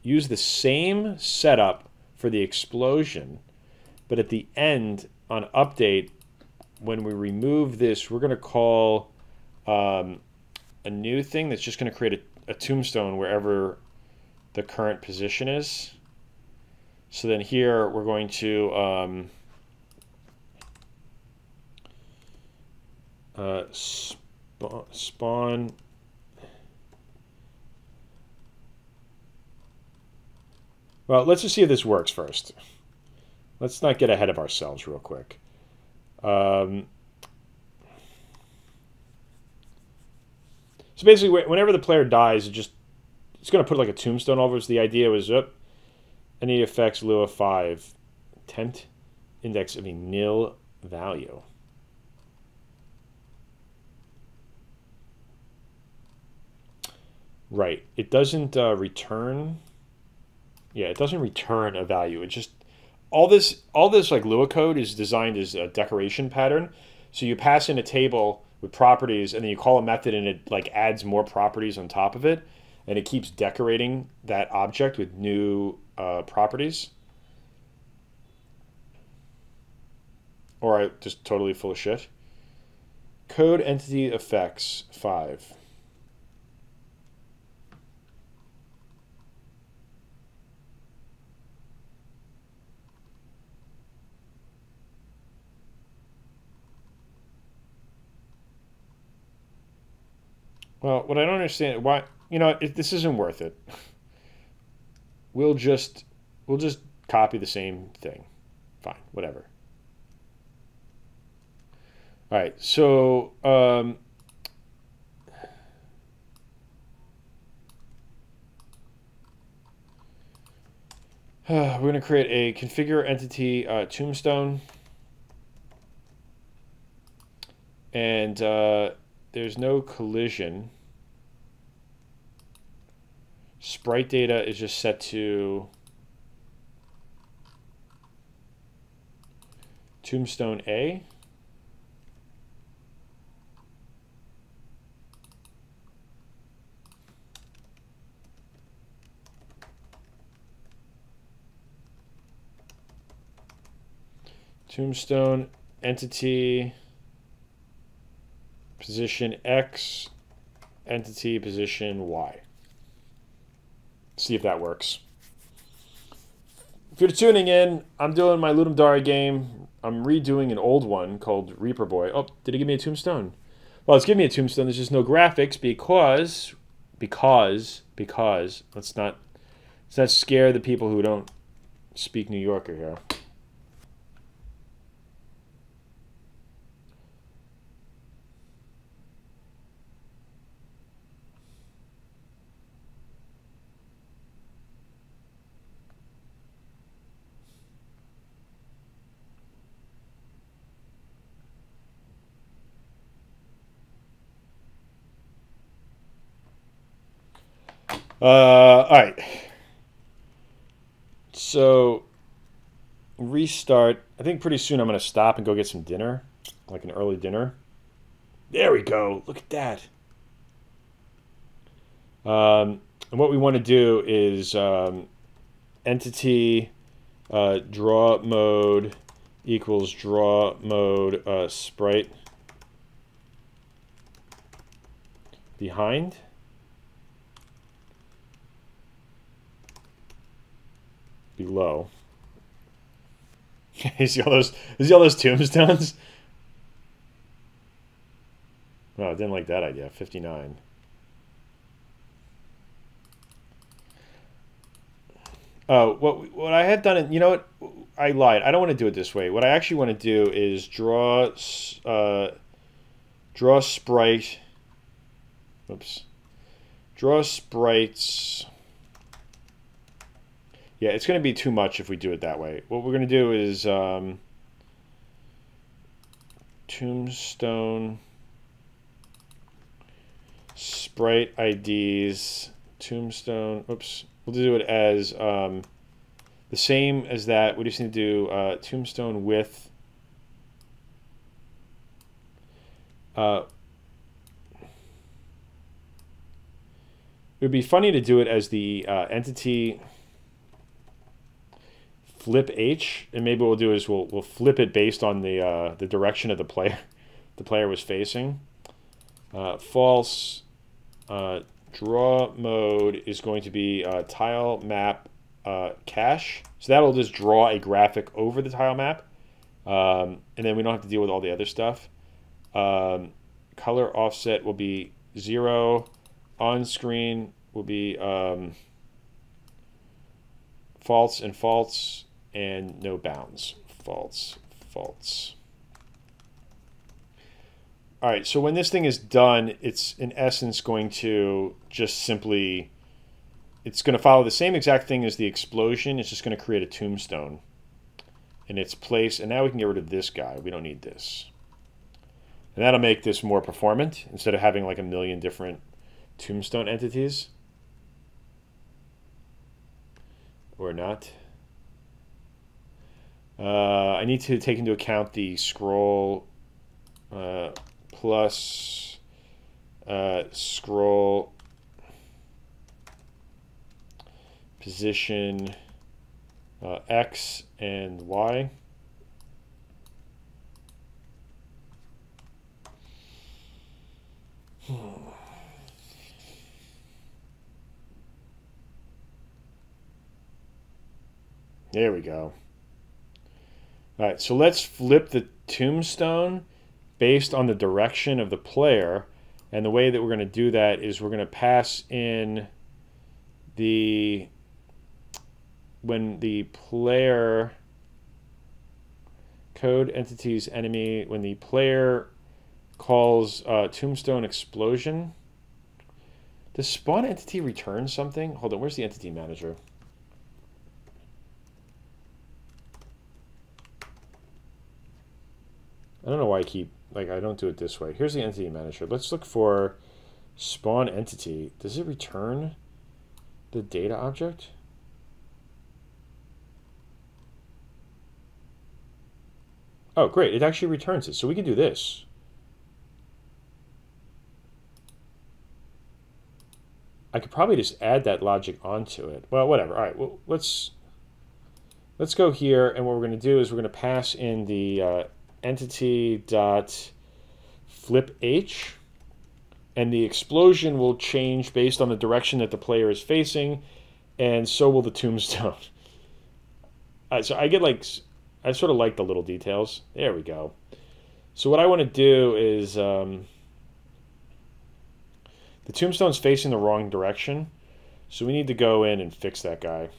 use the same setup for the explosion, but at the end on update, when we remove this, we're going to call a new thing that's just going to create a tombstone wherever the current position is. So then here we're going to spawn well, let's just see if this works first. Let's not get ahead of ourselves real quick. So basically, whenever the player dies, it just it's going to put like a tombstone over. So the idea was, any effects Lua 5, tempt index of a nil value. Right. It doesn't return. Yeah, it doesn't return a value. It just all this like Lua code is designed as a decoration pattern. So you pass in a table with properties, and then you call a method, and it like adds more properties on top of it, and it keeps decorating that object with new properties. Or I just totally full of shit. Code entity effects 5. Well, what I don't understand, why, this isn't worth it. We'll just copy the same thing. Fine, whatever. All right, so we're going to create a configure entity tombstone, and there's no collision. Sprite data is just set to tombstone A. Tombstone entity position X, entity position Y. See if that works. If you're tuning in, I'm doing my Ludum Dare game. I'm redoing an old one called Reaper Boy. Oh, did it give me a tombstone? Well, it's giving me a tombstone. There's just no graphics because let's not scare the people who don't speak New Yorker here. All right. So restart. I think pretty soon I'm going to stop and go get some dinner, like an early dinner. There we go. Look at that. And what we want to do is entity draw mode equals draw mode sprite behind. Below. You see all those tombstones? Oh, I didn't like that idea. 59. What I had done, you know what? I lied. I don't want to do it this way. What I actually want to do is draw sprite. Oops. Draw sprites. Yeah, it's going to be too much if we do it that way. What we're going to do is tombstone sprite IDs tombstone. Oops. We'll do it as the same as that. We just need to do tombstone with it would be funny to do it as the entity flip H, and maybe what we'll do is we'll flip it based on the direction of the player was facing. False. Draw mode is going to be tile map cache. So that'll just draw a graphic over the tile map, and then we don't have to deal with all the other stuff. Color offset will be 0. On screen will be false and false, and no bounds. False, false. All right, so when this thing is done, it's in essence going to just simply it's going to follow the same exact thing as the explosion. It's just going to create a tombstone in its place. And now we can get rid of this guy. We don't need this. And that'll make this more performant instead of having like a million different tombstone entities. Or not. I need to take into account the scroll plus scroll position X and Y. There we go. All right, so let's flip the tombstone based on the direction of the player. And the way that we're going to do that is we're going to pass in the, when the player code entities enemy, when the player calls tombstone explosion, does spawn entity return something? Hold on, where's the entity manager? I don't know why I don't do it this way. Here's the entity manager. Let's look for spawn entity. Does it return the data object? Oh, great. It actually returns it. So we can do this. I could probably just add that logic onto it. Well, whatever. All right. Well, let's go here. And what we're going to do is we're going to pass in the entity dot flip h, and the explosion will change based on the direction that the player is facing, and so will the tombstone. So I sort of like the little details. There we go. So what I want to do is the tombstone's facing the wrong direction, so we need to go in and fix that guy.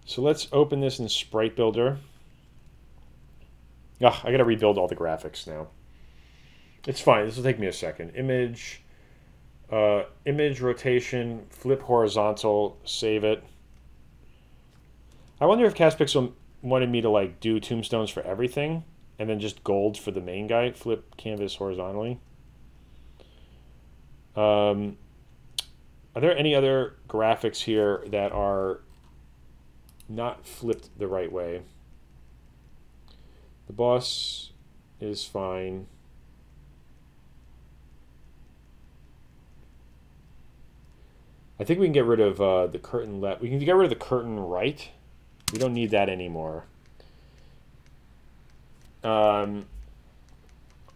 So let's open this in Sprite Builder. I got to rebuild all the graphics now. It's fine. This will take me a second. Image rotation, flip horizontal, save it. I wonder if CastPixel wanted me to like do tombstones for everything and then just gold for the main guy. Flip canvas horizontally. Are there any other graphics here that are not flipped the right way? The boss is fine. I think we can get rid of the curtain left. We can get rid of the curtain right. We don't need that anymore. All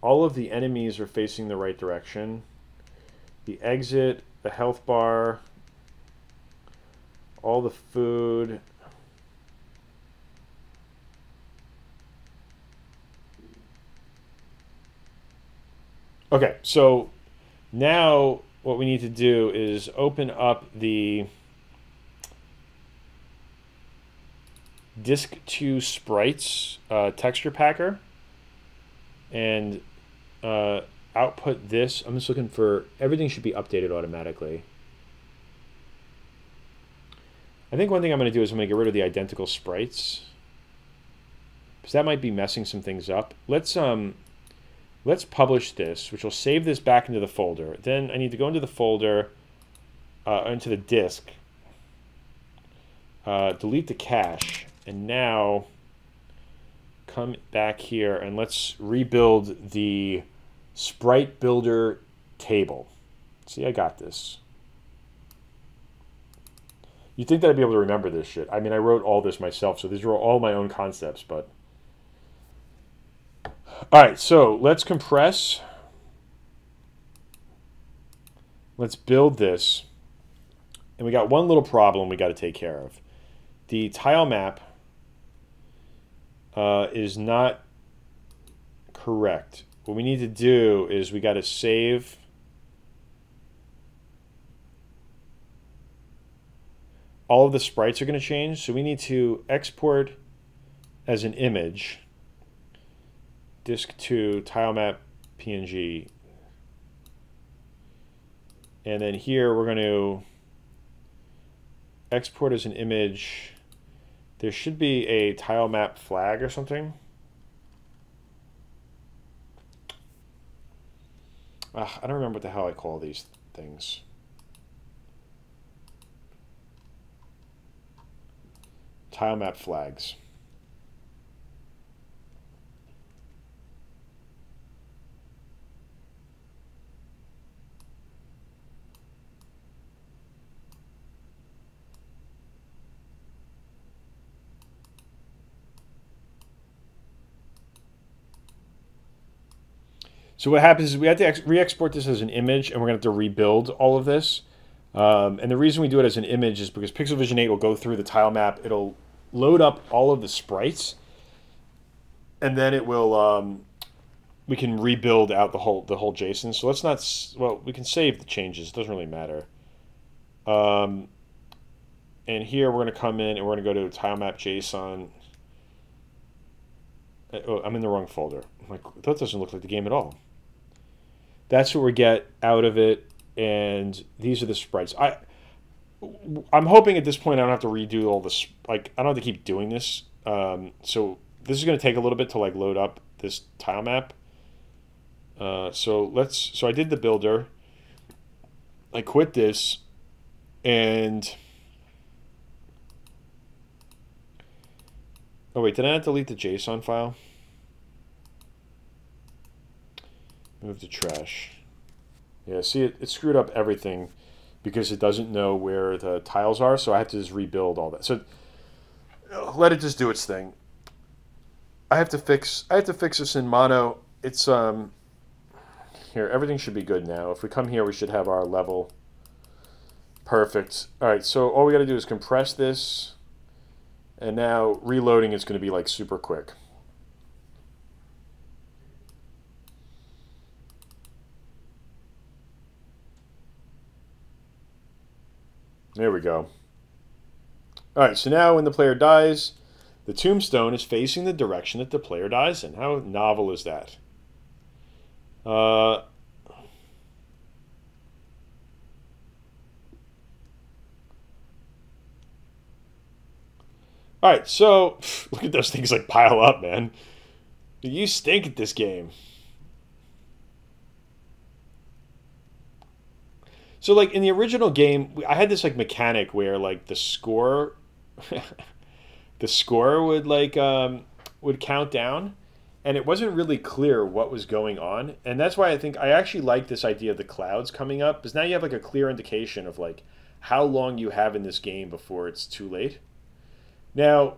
of the enemies are facing the right direction. The exit, the health bar, all the food. Okay, so now what we need to do is open up the Disk 2 Sprites texture packer and output this. I'm just looking for, everything should be updated automatically. I think one thing I'm going to do is I'm going to get rid of the identical sprites, because that might be messing some things up. Let's publish this, which will save this back into the folder. Then I need to go into the folder, into the disk, delete the cache, and now come back here and let's rebuild the Sprite Builder table. See, I got this. You'd think that I'd be able to remember this shit. I mean, I wrote all this myself, so these are all my own concepts, but... All right, so let's compress. Let's build this. And we got one little problem we got to take care of. The tile map is not correct. What we need to do is we got to save all of the sprites are going to change. So we need to export as an image. Disk 2 tile map PNG. And then here we're going to export as an image. There should be a tile map flag or something. I don't remember what the hell I call these things. Tile map flags. So what happens is we have to re-export this as an image, and we're going to have to rebuild all of this. And the reason we do it as an image is because Pixel Vision 8 will go through the tile map. It'll load up all of the sprites, and then it will we can rebuild out the whole JSON. So let's not, well, we can save the changes. It doesn't really matter. And here we're going to come in and we're going to go to tile map JSON. Oh, I'm in the wrong folder. I'm like, that doesn't look like the game at all. That's what we get out of it, and these are the sprites. I'm hoping at this point I don't have to redo all this. Like, I don't have to keep doing this. So this is going to take a little bit to like load up this tile map. So I did the builder. I quit this, and oh wait, did I not delete the JSON file? Move to trash. Yeah, see, it screwed up everything because it doesn't know where the tiles are, so I have to just rebuild all that. So let it just do its thing. I have to fix this in mono. It's here, everything should be good now. If we come here, we should have our level perfect. All right, so all we got to do is compress this, and now reloading is going to be like super quick. There we go. All right, so now when the player dies, the tombstone is facing the direction that the player dies in. How novel is that? All right, so look at those things like pile up, man. You stink at this game. So like in the original game, I had this like mechanic where like the score, the score would like would count down, and it wasn't really clear what was going on, and that's why I think I actually like this idea of the clouds coming up, because now you have like a clear indication of like how long you have in this game before it's too late. Now,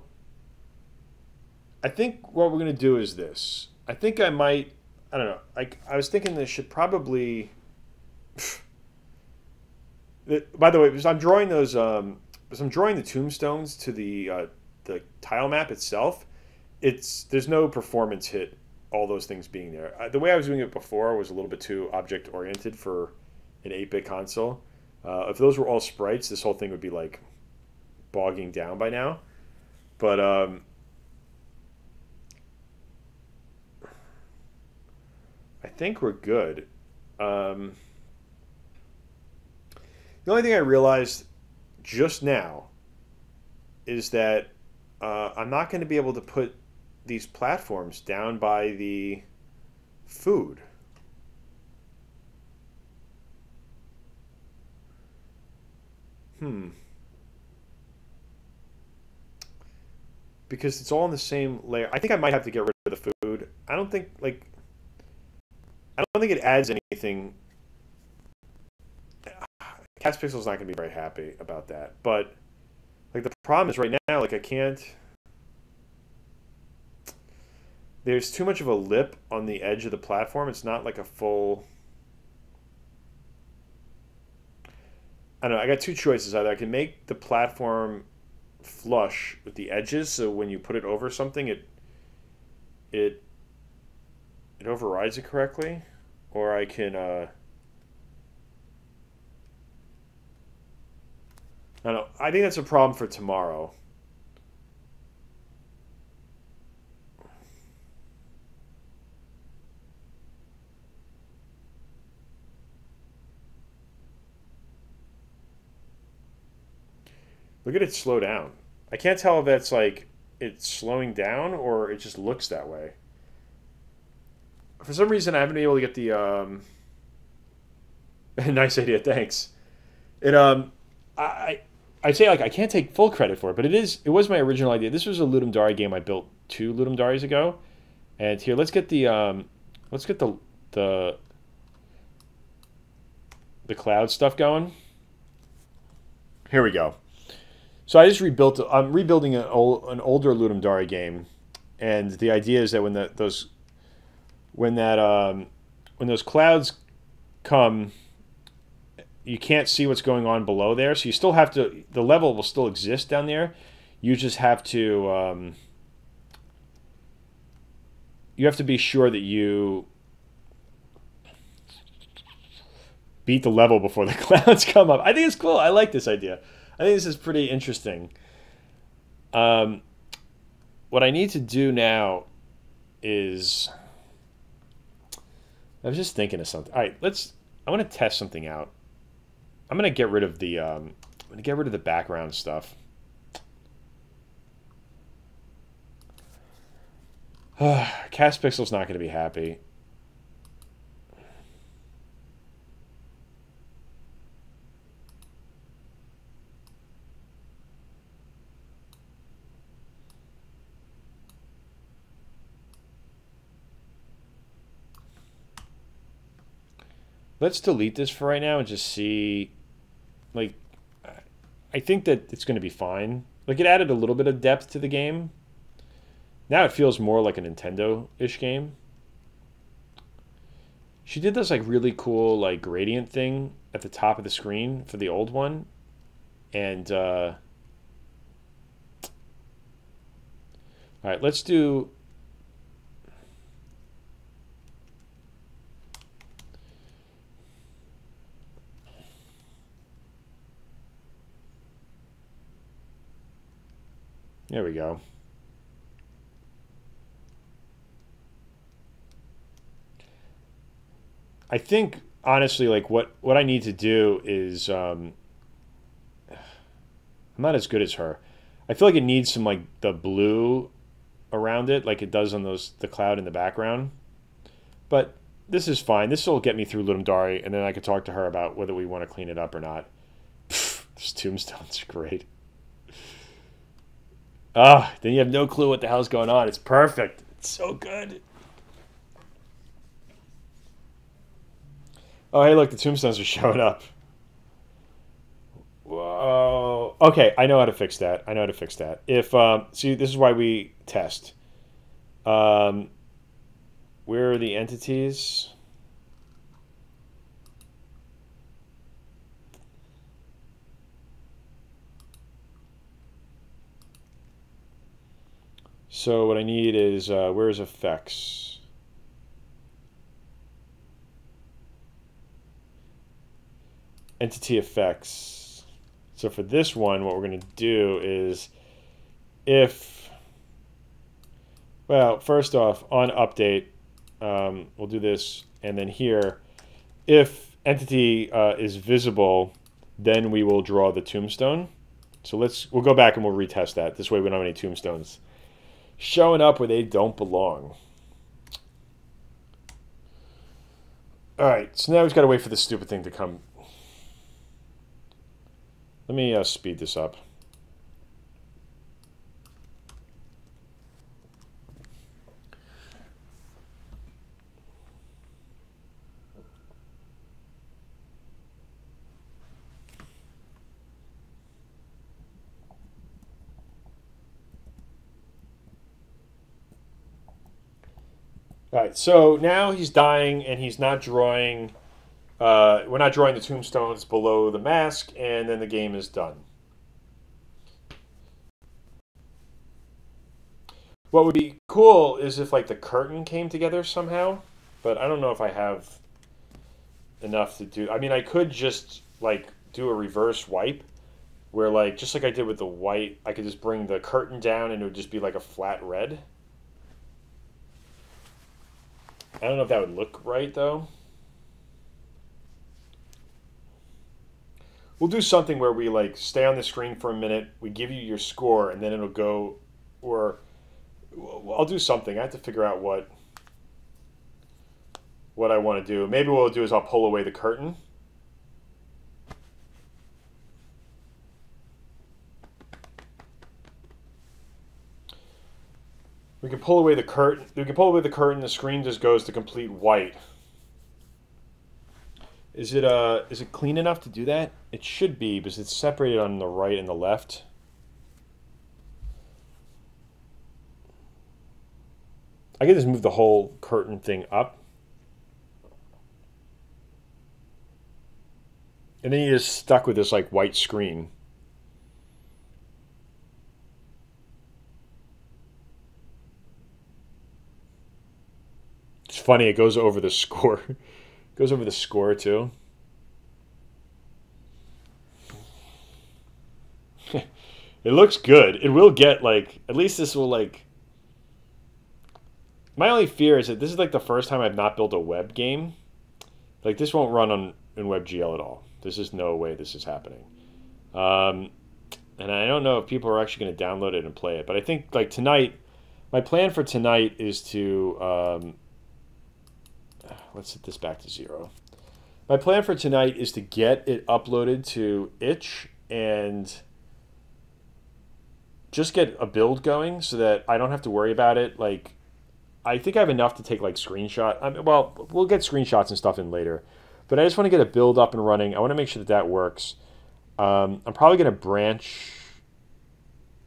I think what we're gonna do is this. I think I might, I don't know. Like I was thinking this should probably. By the way, because I'm drawing those, because I'm drawing the tombstones to the tile map itself. There's no performance hit. All those things being there. The way I was doing it before was a little bit too object oriented for an 8-bit console. If those were all sprites, this whole thing would be like bogging down by now. But I think we're good. The only thing I realized just now is that I'm not going to be able to put these platforms down by the food. Because it's all in the same layer. I think I might have to get rid of the food. I don't think it adds anything. Cast Pixel's not going to be very happy about that. But like the problem is right now, like I can't. There's too much of a lip on the edge of the platform. It's not like a full. I don't know. I got two choices. Either I can make the platform flush with the edges, so when you put it over something, it overrides it correctly, or I can. I don't know. I think that's a problem for tomorrow. Look at it slow down. I can't tell if that's like it's slowing down or it just looks that way. For some reason, I haven't been able to get the. Nice idea, thanks. It I I'd say like I can't take full credit for it, but it was my original idea. This was a Ludum Dare game I built 2 Ludum Dares ago, and here let's get the the cloud stuff going. Here we go. So I just rebuilt. I'm rebuilding an older Ludum Dare game, and the idea is that when those clouds come, you can't see what's going on below there. So you still have to. The level will still exist down there. You just have to. You have to be sure that you beat the level before the clouds come up. I think it's cool. I like this idea. I think this is pretty interesting. What I need to do now is I was just thinking of something. All right, I want to test something out. I'm gonna get rid of the background stuff. Cast Pixel's not going to be happy. Let's delete this for right now and just see. Like, I think that it's going to be fine. Like, it added a little bit of depth to the game. Now it feels more like a Nintendo-ish game. She did this like really cool like gradient thing at the top of the screen for the old one, and all right, let's do. There we go. I think honestly, like what I need to do is, I'm not as good as her. I feel like it needs some like the blue around it, like it does on the cloud in the background. But this is fine. This will get me through Ludum Dare, and then I could talk to her about whether we want to clean it up or not. This tombstone's great. Then you have no clue what the hell's going on. It's perfect. It's so good. Oh, hey, look, the tombstones are showing up. Whoa. Okay, I know how to fix that. If see, this is why we test. Where are the entities? So what I need is where's effects? Entity effects. So for this one, what we're going to do is first off, on update, we'll do this, and then here, if entity is visible, then we will draw the tombstone. So we'll go back and we'll retest that. This way we don't have any tombstones showing up where they don't belong. All right, so now we've got to wait for this stupid thing to come. Let me speed this up. All right, so now he's dying and he's not drawing. We're not drawing the tombstones below the mask, and then the game is done. What would be cool is if like the curtain came together somehow, but I don't know if I have enough to do. I mean, I could just like do a reverse wipe where like just like I did with the white, I could just bring the curtain down and it would just be like a flat red. I don't know if that would look right though. We'll do something where we like stay on the screen for a minute. We give you your score, and then it'll go. Or I'll do something. I have to figure out what I want to do. Maybe what I'll do is I'll pull away the curtain. We can pull away the curtain. We can pull away the curtain. The screen just goes to complete white. Is it clean enough to do that? It should be because it's separated on the right and the left. I can just move the whole curtain thing up. And then you're just stuck with this like white screen. It's funny, it goes over the score. It goes over the score too. It looks good. It will get like, at least this will like, my only fear is that this is like the first time I've not built a web game. Like this won't run in WebGL at all. There's just no way this is happening. And I don't know if people are actually going to download it and play it. But I think like tonight, my plan for tonight is to, let's set this back to 0. My plan for tonight is to get it uploaded to itch and just get a build going so that I don't have to worry about it. Like, I think I have enough to take like screenshot. Well, we'll get screenshots and stuff in later. But I just want to get a build up and running. I want to make sure that that works. I'm probably going to branch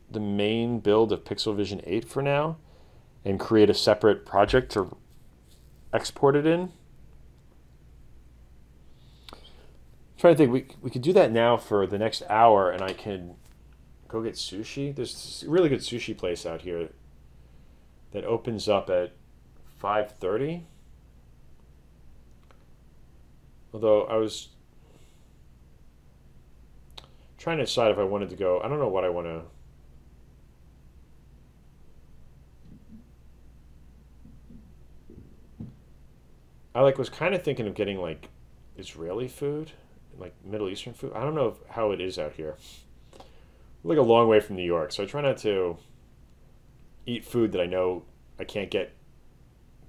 the main build of Pixel Vision 8 for now and create a separate project to export it in. I'm trying to think, we could do that now for the next hour and I can go get sushi. There's a really good sushi place out here that opens up at 5:30. Although I was trying to decide if I wanted to go. I don't know what I want to. I like was kind of thinking of getting like Israeli food, like Middle Eastern food. I don't know how it is out here. We're like a long way from New York, so I try not to eat food that I know I can't get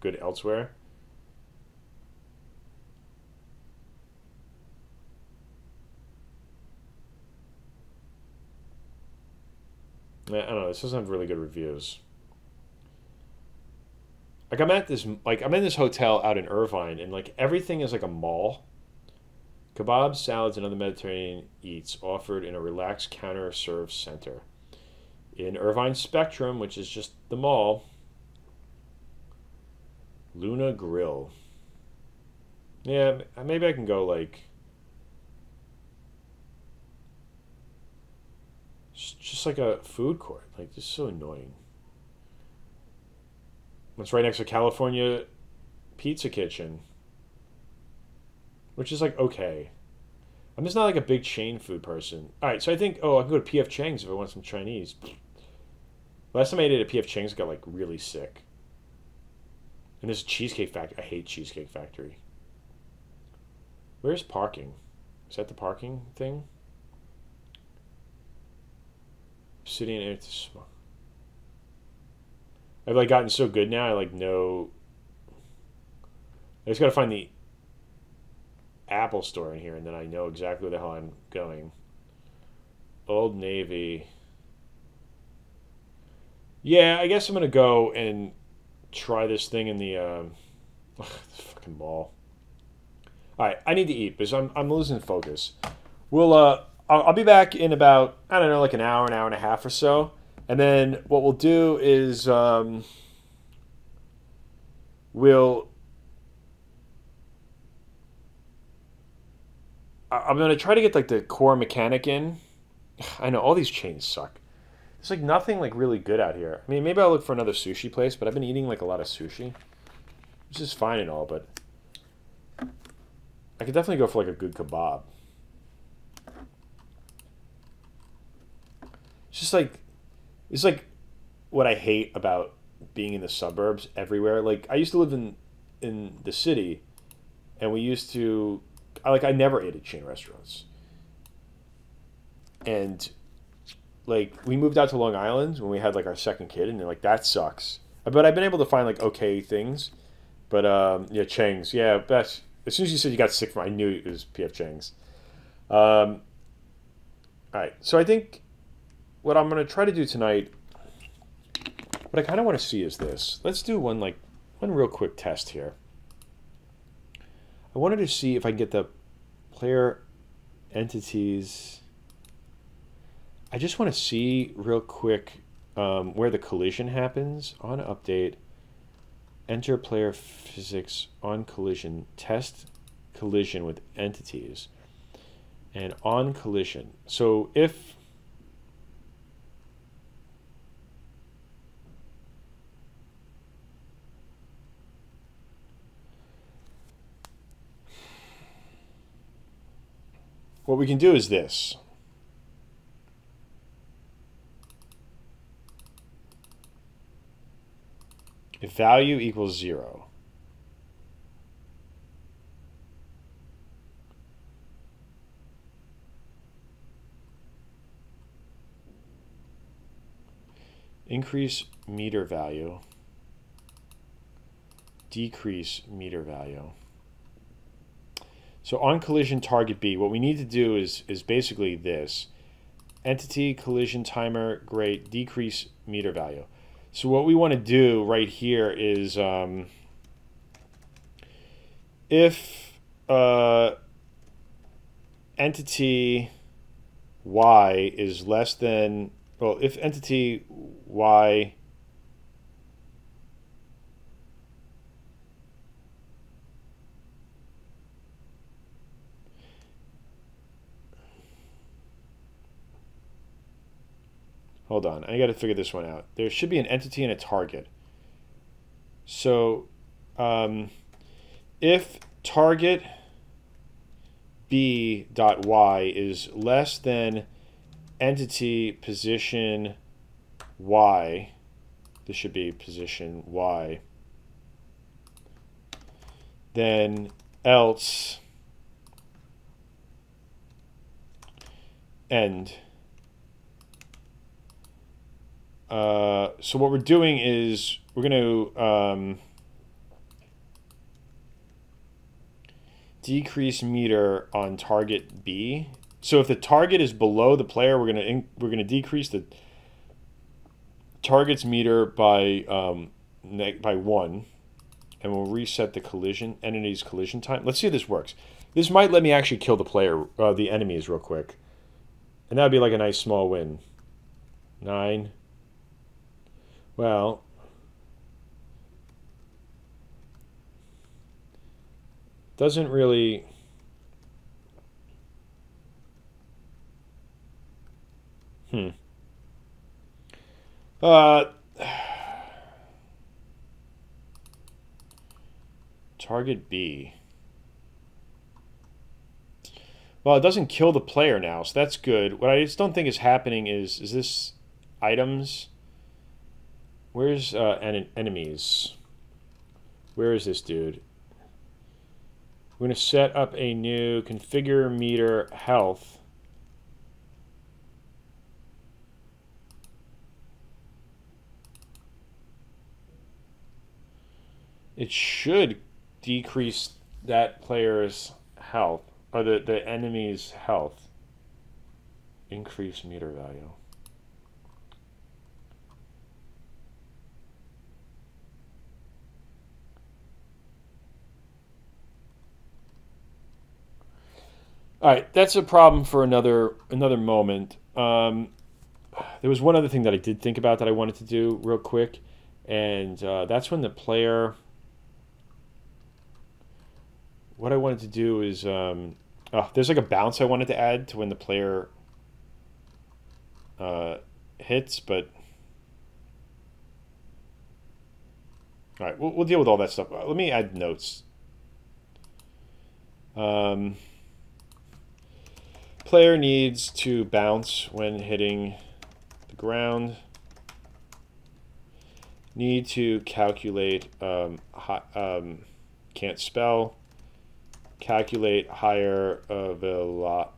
good elsewhere. I don't know. This doesn't have really good reviews. Like I'm in this hotel out in Irvine, and like everything is like a mall. Kebabs, salads, and other Mediterranean eats offered in a relaxed counter-serve center. In Irvine Spectrum, which is just the mall, Luna Grill. Yeah, maybe I can go like just like a food court. Like, this is so annoying. It's right next to California Pizza Kitchen, which is like okay. I'm just not like a big chain food person. All right, so I think I can go to P.F. Chang's if I want some Chinese. Last time I ate at P.F. Chang's, I got like really sick. And there's a Cheesecake Factory. I hate Cheesecake Factory. Where's parking? Is that the parking thing? Sitting in it. I've like gotten so good now. I like know. I just gotta find the Apple Store in here, and then I know exactly where the hell I'm going. Old Navy. Yeah, I guess I'm gonna go and try this thing in the fucking mall. All right, I need to eat because I'm losing focus. I'll be back in about, I don't know, like an hour and a half or so. And then what we'll do is I'm going to try to get like the core mechanic in. I know all these chains suck. There's like nothing like really good out here. I mean, maybe I'll look for another sushi place, but I've been eating like a lot of sushi, which is fine and all, but I could definitely go for like a good kebab. It's like what I hate about being in the suburbs everywhere. Like I used to live in the city, and we used to I never ate at chain restaurants. and like we moved out to Long Island when we had like our second kid, and like that sucks. But I've been able to find like okay things. But yeah, Chang's. Yeah, that's as soon as you said you got sick from, I knew it was PF Chang's. All right, so I think what I'm gonna try to do tonight, what I kind of want to see is this. Let's do one real quick test here. I wanted to see if I can get the player entities. I just want to see real quick where the collision happens on update. Enter player physics on collision. Test collision with entities. And on collision. So if what we can do is this. If value equals 0, increase meter value, decrease meter value. So on collision target B, what we need to do is basically this. Entity collision timer, great, decrease meter value. So what we want to do right here is if entity Y is less than, well, if entity Y hold on, I got to figure this one out. There should be an entity and a target. So if target B dot Y is less than entity position Y, this should be position Y, then else end. So what we're doing is we're going to decrease meter on target B. So if the target is below the player, we're going to decrease the target's meter by 1, and we'll reset the entity's collision time. Let's see if this works. This might let me actually kill the player, the enemies, real quick, and that would be like a nice small win. 9. Well, doesn't really. Target B. Well, it doesn't kill the player now, so that's good. What I just don't think is happening is this items? Where's enemies? Where is this dude? We're going to set up a new configure meter health. It should decrease that player's health, or the enemy's health. Increase meter value. All right, that's a problem for another moment. There was one other thing that I did think about that I wanted to do real quick, and that's when the player. What I wanted to do is there's like a bounce I wanted to add to when the player hits, but all right, we'll deal with all that stuff. Let me add notes. Player needs to bounce when hitting the ground. Need to calculate, can't spell. Calculate higher velocity.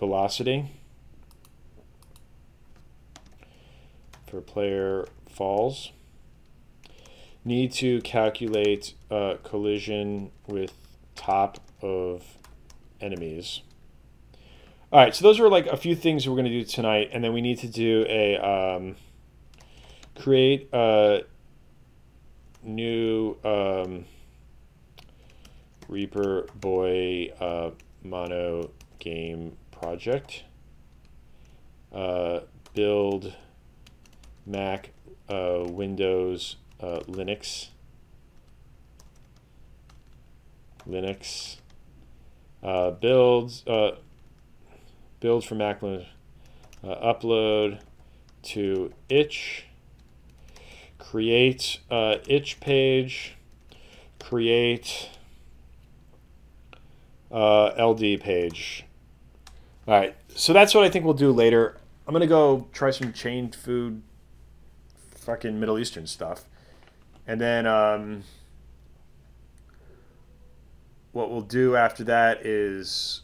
velocity for player falls. Need to calculate collision with top of enemies. All right, so those are like a few things we're going to do tonight, and then we need to do a create a new Reaper Boy mono game project. Build Mac, Windows, Linux. Build for Mac, upload to itch, create itch page, create LD page. All right, so that's what I think we'll do later. I'm gonna go try some chained food, fucking Middle Eastern stuff, and then what we'll do after that is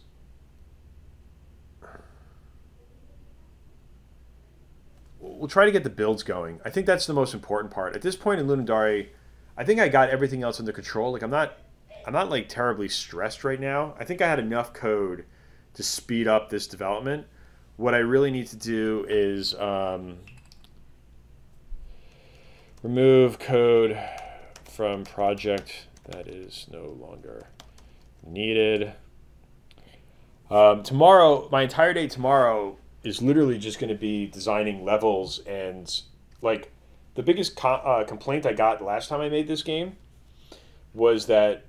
we'll try to get the builds going. I think that's the most important part. At this point in Ludum, I think I got everything else under control. Like I'm not like terribly stressed right now. I think I had enough code to speed up this development. What I really need to do is remove code from project that is no longer needed. Tomorrow, my entire day tomorrow is literally just going to be designing levels, and like the biggest complaint I got the last time I made this game was that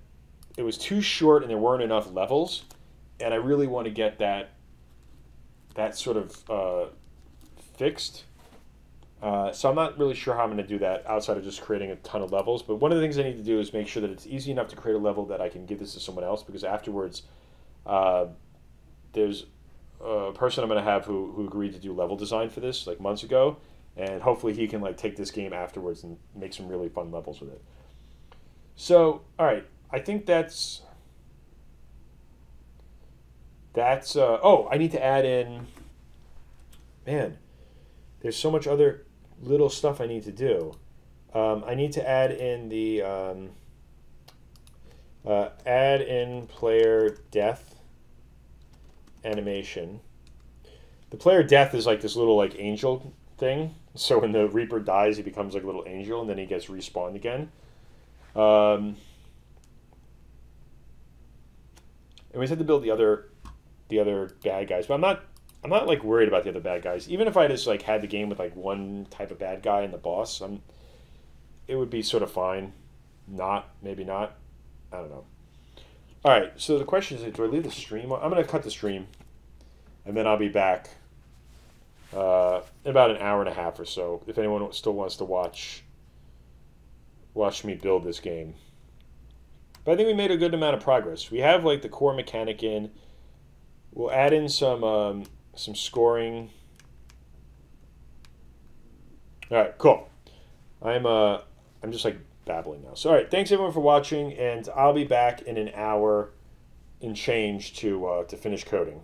it was too short and there weren't enough levels, and I really want to get that sort of fixed. So I'm not really sure how I'm going to do that outside of just creating a ton of levels. But one of the things I need to do is make sure that it's easy enough to create a level that I can give this to someone else, because afterwards there's a person I'm going to have who agreed to do level design for this like months ago, and hopefully he can like take this game afterwards and make some really fun levels with it. So, all right, I think that's oh, I need to add in, man, there's so much other little stuff I need to do. I need to add in the add in player death animation. The player death is like this little like angel thing. So when the Reaper dies, he becomes like a little angel, and then he gets respawned again. And we just had to build the other bad guys, but I'm not like worried about the other bad guys. Even if I just like had the game with like one type of bad guy and the boss, it would be sort of fine. Maybe not. I don't know. All right. So the question is, do I leave the stream on? I'm going to cut the stream, and then I'll be back in about an hour and a half or so. If anyone still wants to watch me build this game. But I think we made a good amount of progress. We have like the core mechanic in. We'll add in some scoring. All right, cool. I'm just like babbling now. So all right, thanks everyone for watching, and I'll be back in an hour and change to finish coding.